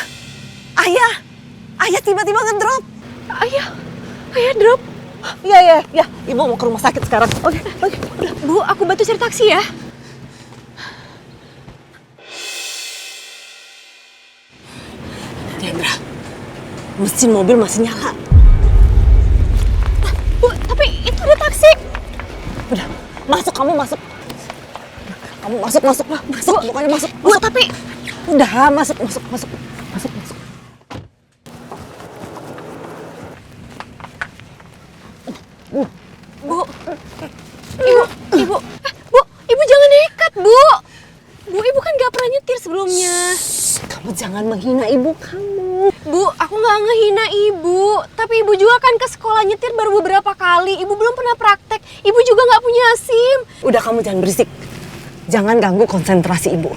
Ayah tiba-tiba ngedrop. Ayah drop. Iya. Ibu mau ke rumah sakit sekarang. Oke. Udah, Bu, aku bantu cari taksi ya. Diandra, mesin mobil masih nyala. Bu, tapi itu ada taksi. Udah, kamu masuk. Kamu masuk. Pokoknya masuk. Bu, tapi udah masuk. Ibu jangan nekat, Bu. Bu, ibu kan gak pernah nyetir sebelumnya. Kamu jangan menghina ibu kamu. Bu, aku gak ngehina ibu. Tapi ibu juga kan ke sekolah nyetir baru beberapa kali. Ibu belum pernah praktek. Ibu juga gak punya SIM. Udah, kamu jangan berisik. Jangan ganggu konsentrasi ibu.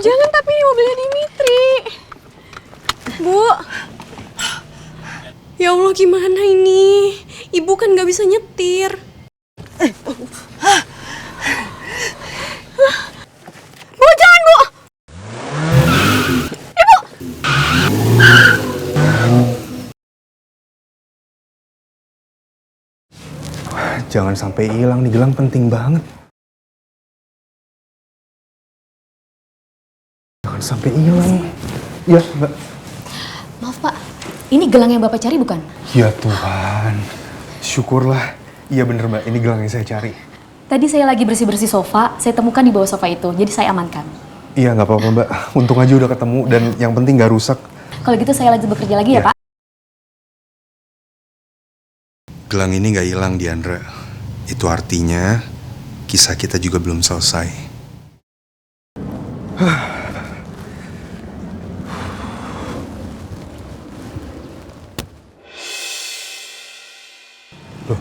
jangan, tapi ini mobilnya Dimitri. Bu. Ya Allah, gimana ini? Ibu kan gak bisa nyetir. Bu, jangan, Bu! Ibu! Jangan sampai hilang nih, gelang penting banget. Jangan sampai hilang. Ya, Mbak. Maaf Pak, ini gelang yang Bapak cari bukan? Ya Tuhan, syukurlah. Iya bener Mbak, ini gelang yang saya cari. Tadi saya lagi bersih-bersih sofa, saya temukan di bawah sofa itu, jadi saya amankan. Iya nggak apa-apa Mbak, untung aja udah ketemu dan yang penting nggak rusak. Kalau gitu saya lanjut bekerja lagi ya Pak. Gelang ini nggak hilang, Diandra. Itu artinya kisah kita juga belum selesai. Loh,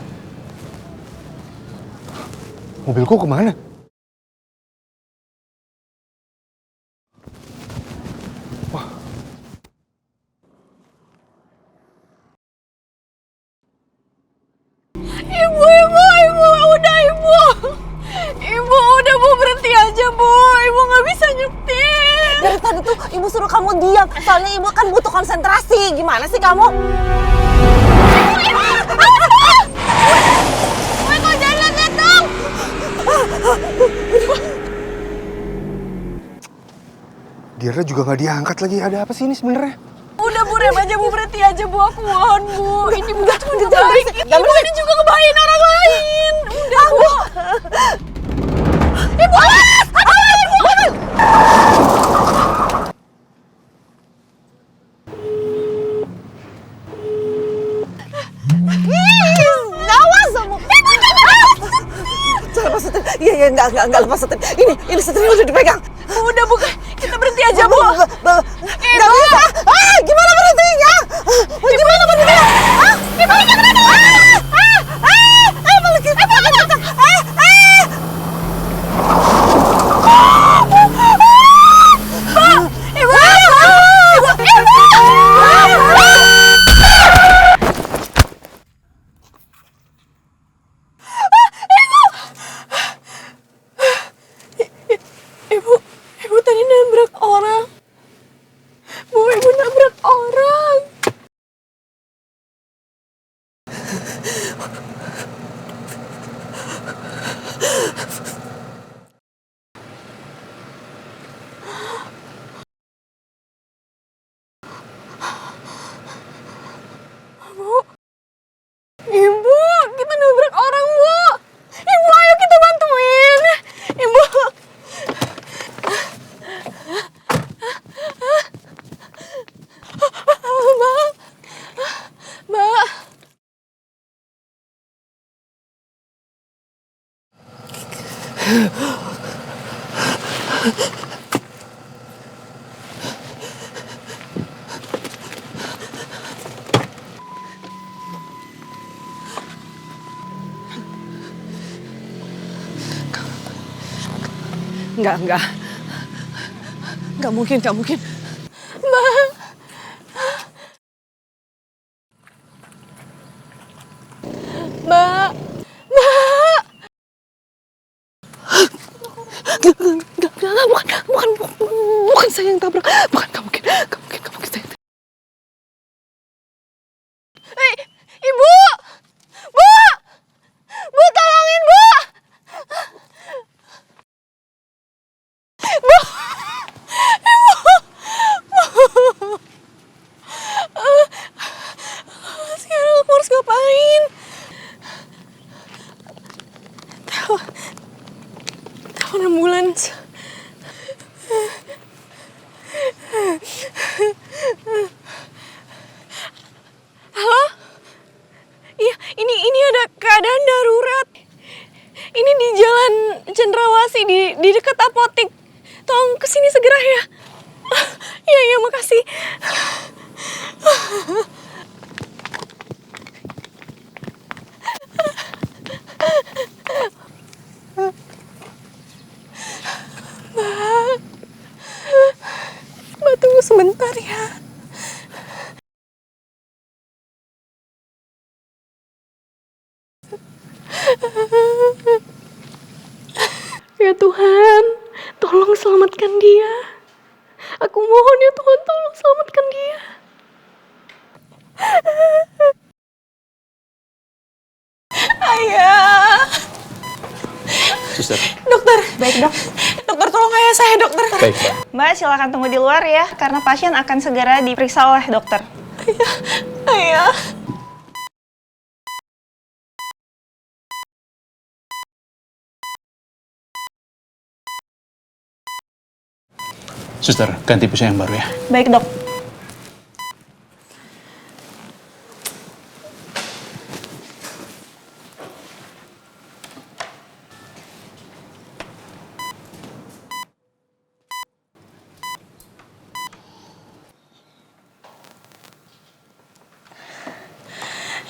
mobilku kemana? Wah. Ibu, udah Ibu. Ibu, udah Bu, berhenti aja Bu. Ibu nggak bisa nyetir. Dari tadi tuh ibu suruh kamu diam, soalnya ibu kan butuh konsentrasi. Gimana sih kamu? Ibu, jangan lihat dong. Diandra juga nggak diangkat lagi. Ada apa sih ini sebenarnya? Udah Bu, rem aja Bu, berhenti aja Bu. Aku mohon Bu. Ini bukan cuma ngebaik Ibu, ini juga ngebahayain orang lain. Udah Bu. Ibu, awas! Ibu! Awas kamu! Ibu, jangan! Jangan lepas setir. Iya, enggak lepas setir. Ini setirnya udah dipegang. Udah Bu, kita berhenti aja Bu. Nggak bisa. Gimana berhentinya? Gimana berhentinya? Ibu, jangan ada. Malah kita kencang. Ibu tadi nabrak orang. Bu, Ibu nabrak orang. Bu, Ibu, kita nabrak orang, Bu. Ibu, ayo kita bantuin. Ibu. Mbak. Enggak. Enggak mungkin. Mbak. Mbak. Bukan saya yang tabrak. Bukan, nggak mungkin saya yang tabrak. Ibu! Bu! Bu, tolongin, Bu! Bu! Ibu! Sekarang aku harus ngapain? Telepon ambulans. Halo? Iya, ini ada keadaan darurat. Ini di Jalan Cendrawasih di dekat apotik. Tolong kesini segera ya. Iya, makasih. Mbak. sebentar ya. Ya Tuhan, tolong selamatkan dia. Aku mohon ya Tuhan, tolong selamatkan dia. Ayah. Suster. Dokter. Baik dok. Dokter tolong ayah saya dokter. Baik, Mbak. Mbak silakan tunggu di luar ya, karena pasien akan segera diperiksa oleh dokter. Ayah. Suster, ganti pusat yang baru ya. Baik dok.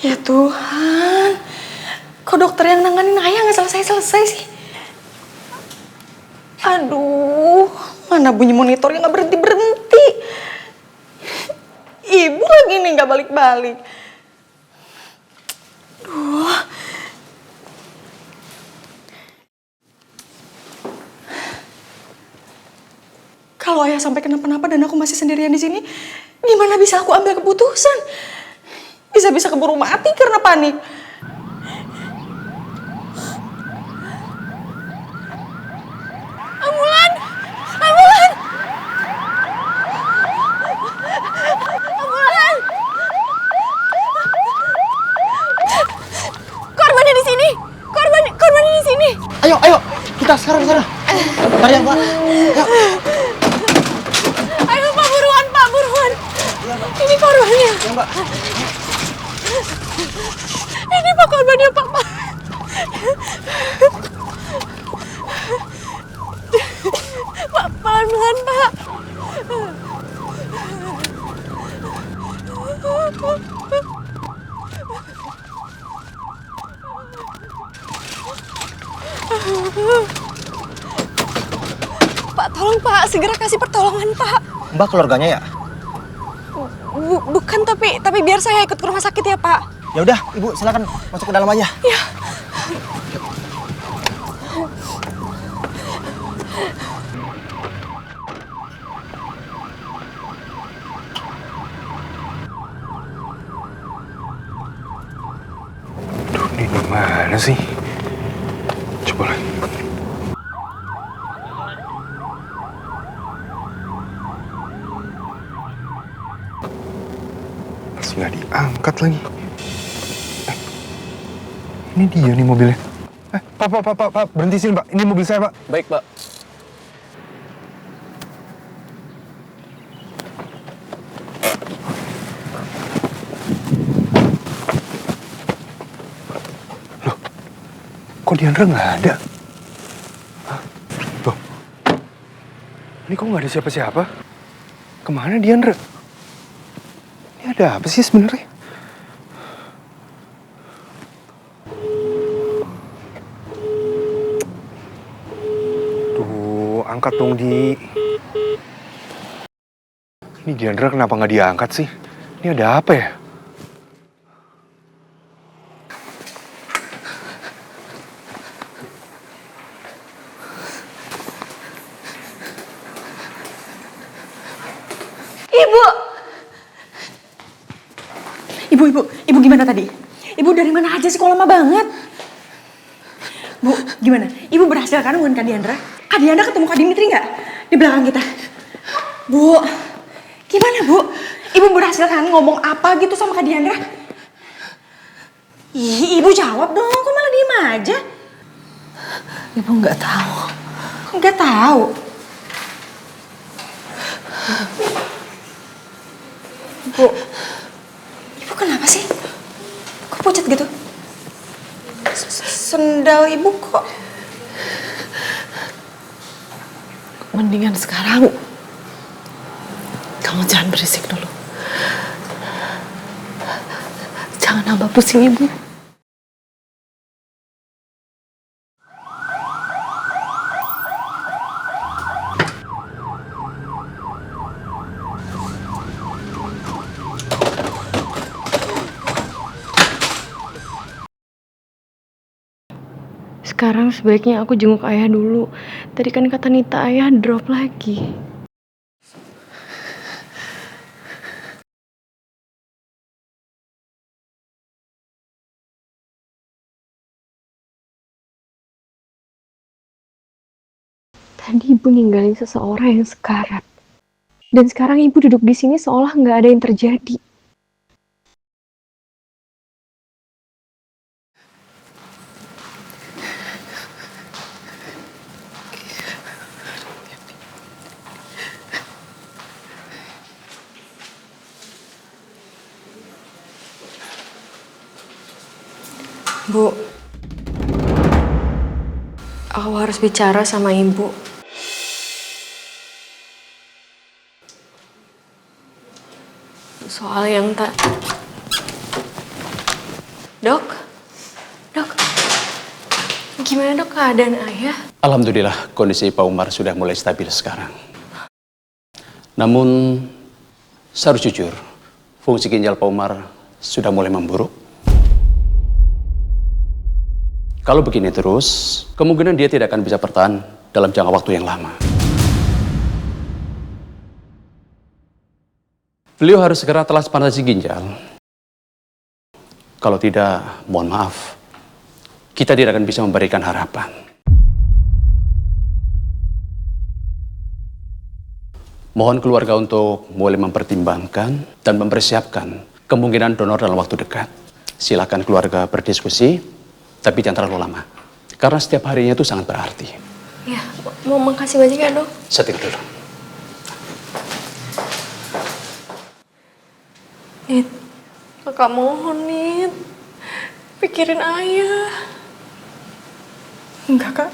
Ya Tuhan, kok dokter yang nanganin ayah nggak selesai-selesai sih? Aduh, mana bunyi monitornya nggak berhenti-berhenti. Ibu lagi nih nggak balik-balik. Duh. Kalau ayah sampai kenapa-napa dan aku masih sendirian di sini, gimana bisa aku ambil keputusan? Bisa-bisa keburu mati karena panik. Ambulan! Ambulan! Ambulan! Korbannya di sini! Korbannya di sini! Ayo, kita sekarang ke sana. Cari Pak. Ayo. Ayo Pak, buruan. Ini korbannya. Ya, Mbak. Ini Pak korbannya Pak. Pak, pelan-pelan Pak. Pak, tolong Pak, segera kasih pertolongan Pak. Mbak keluarganya ya? Bukan, tapi biar saya ikut ke rumah sakit ya Pak. Ya udah, Ibu silakan masuk ke dalam aja. Ya. Duh, ini gimana sih? Coba lagi. Masih nggak diangkat lagi. Ini dia nih mobilnya. Pak, berhenti sini Pak. Ini mobil saya Pak. Baik Pak. Kok Diandra nggak ada? Hah? Loh, ini kok nggak ada siapa-siapa? Kemana Diandra? Ini ada apa sih sebenarnya? Tuh, angkat dong Di. Ini Diandra kenapa nggak diangkat sih? Ini ada apa ya? Ibu gimana tadi? Ibu dari mana aja sih kok lama banget? Bu, gimana? Ibu berhasil kan nemuin Kak Diandra? Kak Diandra ketemu Kak Dimitri nggak? Di belakang kita. Bu, gimana Bu? Ibu berhasil kan ngomong apa gitu sama Kak Diandra? Ih, Ibu jawab dong, kok malah diem aja? Ibu nggak tahu. Nggak tahu. Bu, Ibu kenapa sih? Kok pucat gitu? Sendal Ibu kok? Mendingan sekarang kamu jangan berisik dulu. Jangan nambah pusing Ibu. sekarang sebaiknya aku jenguk ayah dulu. Tadi kan kata Nita ayah drop lagi. Tadi ibu ninggalin seseorang yang sekarat. Dan sekarang ibu duduk di sini seolah nggak ada yang terjadi. Bu, aku harus bicara sama ibu. Soal yang tak... Dok? Dok? Gimana dok keadaan ayah? Alhamdulillah kondisi Pak Umar sudah mulai stabil sekarang. Namun, saya harus jujur, fungsi ginjal Pak Umar sudah mulai memburuk. Kalau begini terus, kemungkinan dia tidak akan bisa bertahan dalam jangka waktu yang lama. Beliau harus segera transplantasi ginjal. Kalau tidak, mohon maaf, kita tidak akan bisa memberikan harapan. Mohon keluarga untuk mulai mempertimbangkan dan mempersiapkan kemungkinan donor dalam waktu dekat. Silakan keluarga berdiskusi, tapi jangan terlalu lama. Karena setiap harinya itu sangat berarti. Ya, mau makasih banyak ya dok. Setir dulu. Nit, kakak mohon Nit, pikirin ayah. Enggak kak.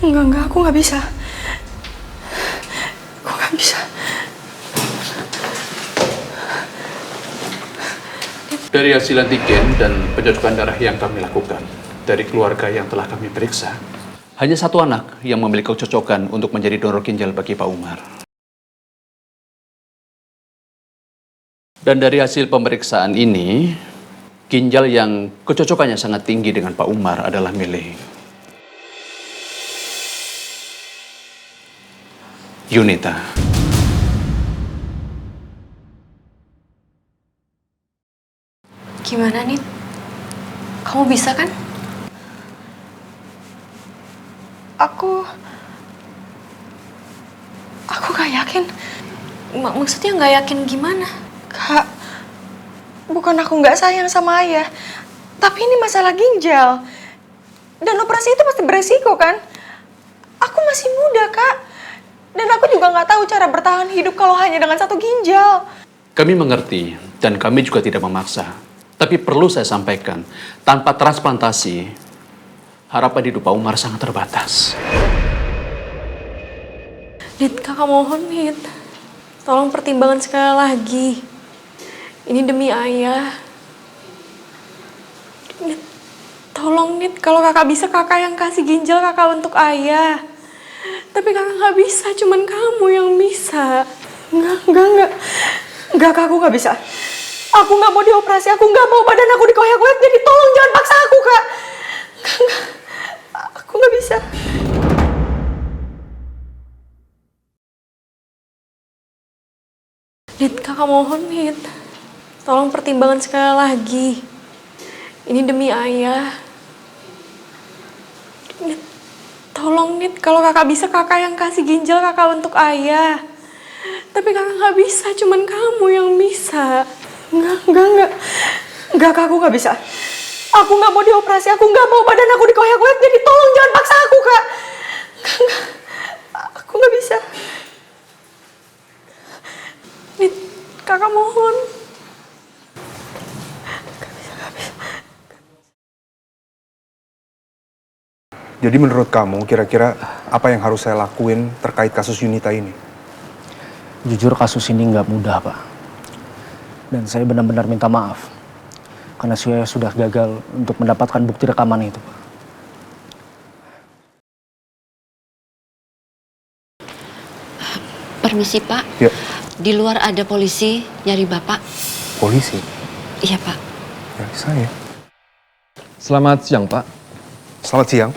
Enggak, aku nggak bisa. Aku nggak bisa. Dari hasil antigen dan pencocokan darah yang kami lakukan, dari keluarga yang telah kami periksa, hanya satu anak yang memiliki kecocokan untuk menjadi donor ginjal bagi Pak Umar. Dan dari hasil pemeriksaan ini, ginjal yang kecocokannya sangat tinggi dengan Pak Umar adalah milik Yunita. Gimana Nit? Kamu bisa kan? Aku gak yakin. Maksudnya gak yakin gimana? Kak, bukan aku nggak sayang sama ayah, tapi ini masalah ginjal. Dan operasi itu pasti beresiko kan? Aku masih muda kak, dan aku juga nggak tahu cara bertahan hidup kalau hanya dengan satu ginjal. Kami mengerti dan kami juga tidak memaksa. Tapi perlu saya sampaikan, tanpa transplantasi, harapan hidup Pak Umar sangat terbatas. Nit, kakak mohon Nit. Tolong pertimbangan sekali lagi. Ini demi ayah. Nit, tolong Nit, kalau kakak bisa kakak yang kasih ginjal kakak untuk ayah. Tapi kakak nggak bisa, cuman kamu yang bisa. Enggak kak, aku nggak bisa. Aku nggak mau dioperasi, aku nggak mau badan aku dikoyak-koyak, jadi tolong jangan paksa aku kak. Enggak. Aku nggak bisa. Nit, kakak mohon Nit. Tolong pertimbangan sekali lagi. Ini demi ayah. Nit, tolong Nit, kalau kakak bisa kakak yang kasih ginjal kakak untuk ayah. Tapi kakak nggak bisa, cuman kamu yang bisa. Enggak kak, aku nggak bisa. Aku nggak mau dioperasi, aku nggak mau badan aku dikoyak-koyak, jadi tolong jangan paksa aku kak. Enggak. Aku nggak bisa. Nit, kakak mohon. Jadi menurut kamu, kira-kira apa yang harus saya lakuin terkait kasus Yunita ini? Jujur kasus ini nggak mudah, Pak. Dan saya benar-benar minta maaf. Karena saya sudah gagal untuk mendapatkan bukti rekaman itu, Pak. Permisi, Pak. Ya. Di luar ada polisi nyari Bapak. Polisi? Iya, Pak. Dari saya? Selamat siang, Pak. Selamat siang.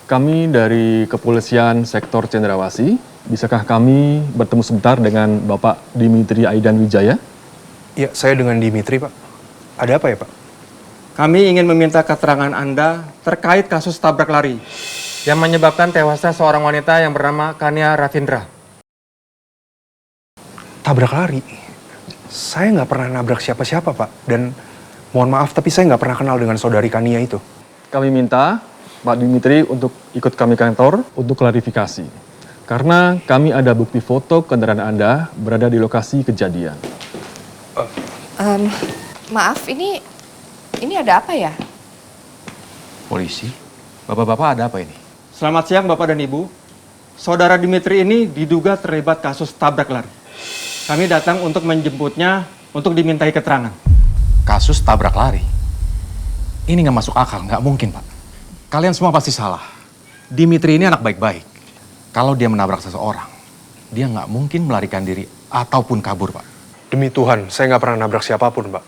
Kami dari Kepolisian Sektor Cendrawasih. Bisakah kami bertemu sebentar dengan Bapak Dimitri Aidan Wijaya? Ya, saya dengan Dimitri, Pak. Ada apa ya, Pak? Kami ingin meminta keterangan Anda terkait kasus tabrak lari yang menyebabkan tewasnya seorang wanita yang bernama Kania Ravindra. Tabrak lari? Saya nggak pernah nabrak siapa-siapa, Pak. Dan mohon maaf, tapi saya nggak pernah kenal dengan saudari Kania itu. Kami minta Pak Dimitri untuk ikut kami kantor untuk klarifikasi. Karena kami ada bukti foto kendaraan Anda berada di lokasi kejadian. Maaf, ini ada apa ya? Polisi? Bapak-bapak ada apa ini? Selamat siang Bapak dan Ibu. Saudara Dimitri ini diduga terlibat kasus tabrak lari. Kami datang untuk menjemputnya untuk dimintai keterangan. Kasus tabrak lari? Ini nggak masuk akal, nggak mungkin Pak. Kalian semua pasti salah. Dimitri ini anak baik-baik. Kalau dia menabrak seseorang, dia nggak mungkin melarikan diri ataupun kabur, Pak. Demi Tuhan, saya nggak pernah nabrak siapapun, Pak.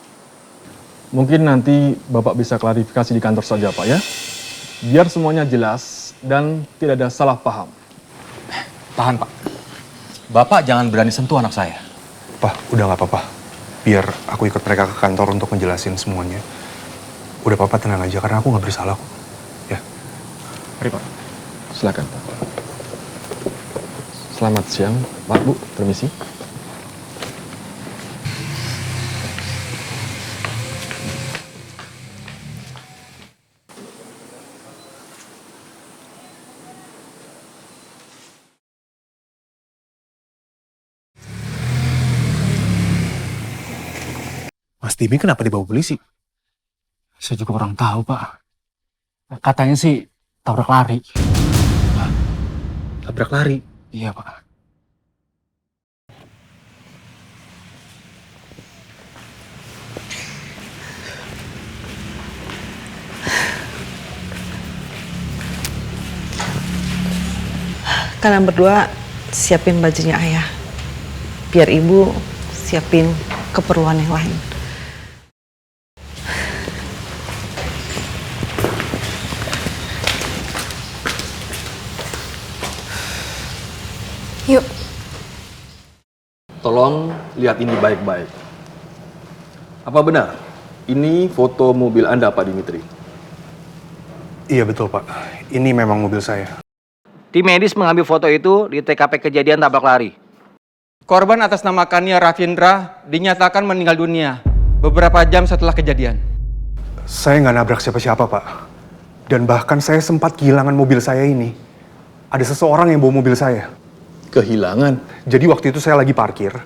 Mungkin nanti Bapak bisa klarifikasi di kantor saja, Pak, ya. Biar semuanya jelas dan tidak ada salah paham. Tahan, Pak. Bapak jangan berani sentuh anak saya. Pak, udah nggak apa-apa. Biar aku ikut mereka ke kantor untuk ngejelasin semuanya. Udah, Papa tenang aja, karena aku nggak bersalah kok. Ya. Mari, Pak. Silakan, Pak. Selamat siang, Pak, Bu. Permisi. Mas Dimi kenapa dibawa polisi? Saya juga kurang tahu, Pak. Katanya sih tabrak lari. Tabrak lari? Iya, Pak. Kalian berdua siapin bajunya ayah. Biar ibu siapin keperluan yang lain. Yuk. Tolong lihat ini baik-baik. Apa benar ini foto mobil Anda, Pak Dimitri? Iya betul, Pak. Ini memang mobil saya. Tim medis mengambil foto itu di TKP kejadian tabrak lari. Korban atas nama Kania Ravindra dinyatakan meninggal dunia beberapa jam setelah kejadian. Saya nggak nabrak siapa-siapa, Pak. Dan bahkan saya sempat kehilangan mobil saya ini. Ada seseorang yang bawa mobil saya. Kehilangan? Jadi waktu itu saya lagi parkir.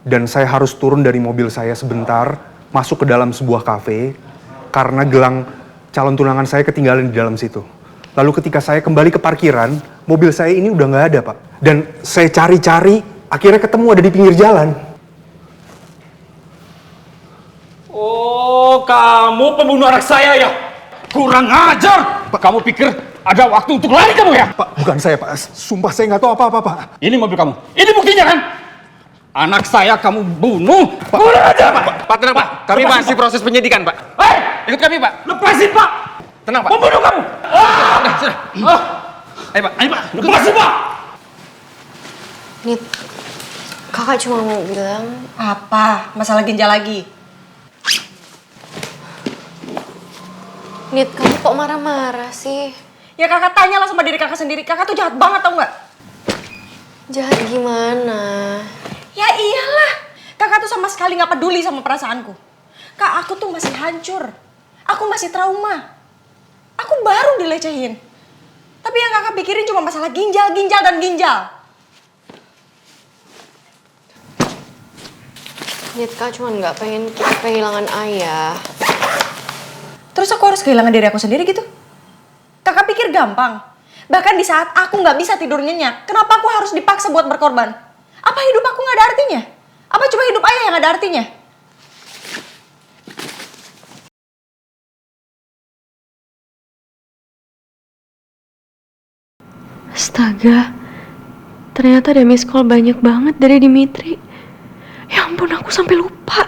Dan saya harus turun dari mobil saya sebentar, masuk ke dalam sebuah kafe. Karena gelang calon tunangan saya ketinggalan di dalam situ. Lalu ketika saya kembali ke parkiran, mobil saya ini udah nggak ada, Pak. Dan saya cari-cari, akhirnya ketemu ada di pinggir jalan. Oh, kamu pembunuh anak saya ya? Kurang ajar! Pak, kamu pikir ada waktu untuk lari kamu ya? Pak, bukan saya, Pak. Sumpah saya nggak tahu apa-apa, Pak. Ini mobil kamu. Ini buktinya kan? Anak saya kamu bunuh. Pak, kurang ajar, Pak. Pak, tenang, Pak. Kami masih proses penyidikan, Pak. Ikut kami, Pak. Lepasin, Pak. Tenang, Pak. Pembunuh kamu. Sudah. Ayo, Pak. Ayo, Pak. Lepasin, Pak. Nit, kakak cuma mau bilang. Apa? Masalah ginjal lagi? Nit, kamu kok marah-marah sih? Ya kakak tanyalah sama diri kakak sendiri. Kakak tuh jahat banget, tau nggak? Jahat gimana? Ya iyalah. Kakak tuh sama sekali nggak peduli sama perasaanku. Kak, aku tuh masih hancur. Aku masih trauma. Aku baru dilecehin. Tapi yang kakak pikirin cuma masalah ginjal, dan ginjal. Nit, kak cuma nggak pengen kita kehilangan ayah. Terus aku harus kehilangan diri aku sendiri gitu? Kakak pikir gampang? Bahkan di saat aku nggak bisa tidur nyenyak, kenapa aku harus dipaksa buat berkorban? Apa hidup aku nggak ada artinya? Apa cuma hidup ayah yang ada artinya? Astaga, ternyata ada miss call banyak banget dari Dimitri. Ya ampun, aku sampai lupa.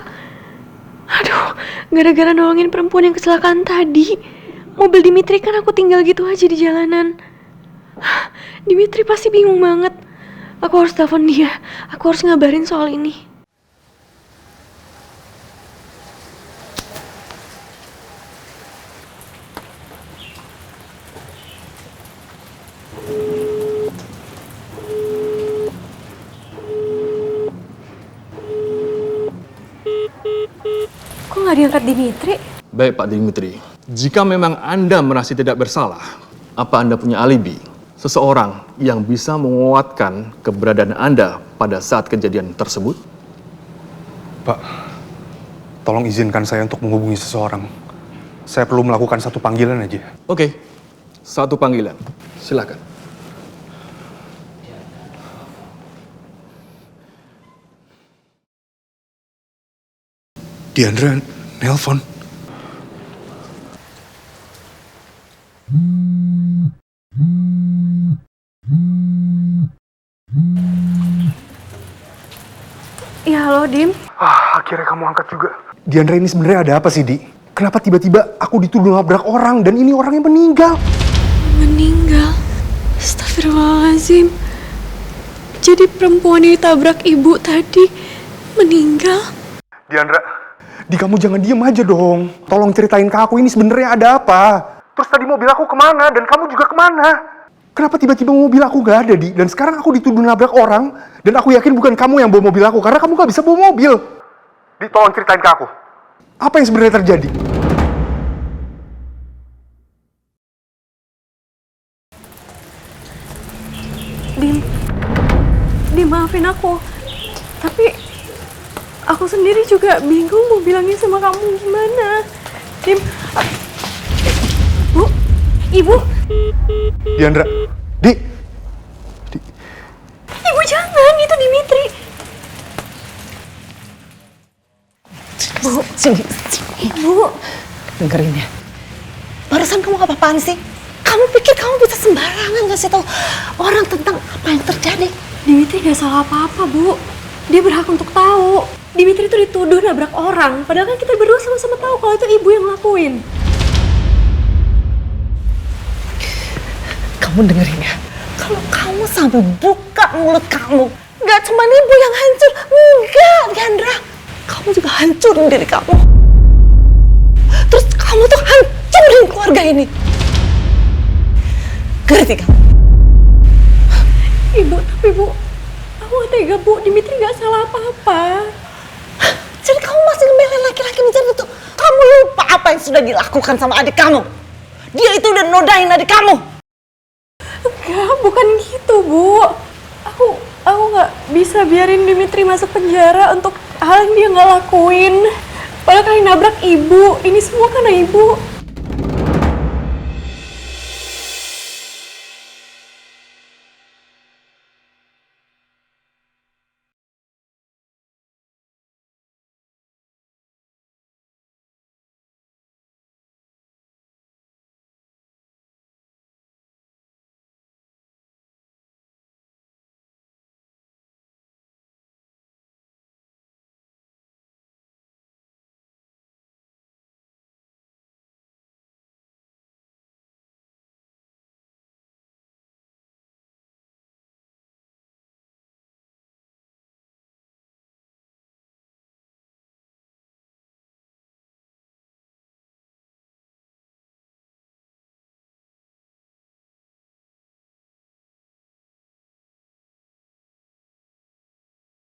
Aduh, Gara-gara nolongin perempuan yang kecelakaan tadi, mobil Dimitri kan aku tinggal gitu aja di jalanan. Dimitri pasti bingung banget. Aku harus telepon dia. Aku harus ngabarin soal ini. Kok nggak diangkat Dimitri? Baik Pak Dimitri, jika memang Anda merasa tidak bersalah, apa Anda punya alibi? Seseorang yang bisa menguatkan keberadaan Anda pada saat kejadian tersebut? Pak, tolong izinkan saya untuk menghubungi seseorang. Saya perlu melakukan satu panggilan aja. Oke, satu panggilan. Silakan. Diandra nelpon. Ya halo Dim. Akhirnya kamu angkat juga. Diandra, ini sebenarnya ada apa sih, Di? Kenapa tiba-tiba aku dituduh nabrak orang dan ini orangnya meninggal? Meninggal? Astagfirullahaladzim. Jadi perempuan yang ditabrak ibu tadi meninggal? Diandra, Di, kamu jangan diem aja dong. Tolong ceritain ke aku ini sebenarnya ada apa. Terus tadi mobil aku kemana dan kamu juga kemana? Kenapa tiba-tiba mobil aku gak ada, Di? Dan sekarang aku dituduh nabrak orang dan aku yakin bukan kamu yang bawa mobil aku karena kamu gak bisa bawa mobil. Di, tolong ceritain ke aku. Apa yang sebenarnya terjadi? Dim, maafin aku. Tapi aku sendiri juga bingung mau bilangin sama kamu gimana. Dim, Bu, Ibu. Diandra, Di. Ibu jangan, itu Dimitri. Bu, sini. Ibu. Dengerin ya. Barusan kamu apa-apaan sih? Kamu pikir kamu bisa sembarangan ngasih tahu orang tentang apa yang terjadi? Dimitri gak salah apa-apa, Bu. Dia berhak untuk tahu. Dimitri itu dituduh nabrak orang. Padahal kan kita berdua sama-sama tahu kalau itu ibu yang ngelakuin. Kamu dengerin ya. Kalau kamu sampai buka mulut kamu, gak cuma ibu yang hancur. Enggak, Diandra. Kamu juga hancurin diri kamu. Terus kamu tuh hancurin keluarga ini. Ngerti kamu? Ibu, tapi Bu, aku gak tega, Bu. Dimitri gak salah apa-apa. Jadi kamu masih ngebelain laki-laki macam itu? Kamu lupa apa yang sudah dilakukan sama adik kamu? Dia itu udah nodain adik kamu. Enggak, bukan gitu, Bu. Aku gak bisa biarin Dimitri masuk penjara untuk hal yang dia gak lakuin. Padahal kan yang nabrak ibu. Ini semua karena ibu.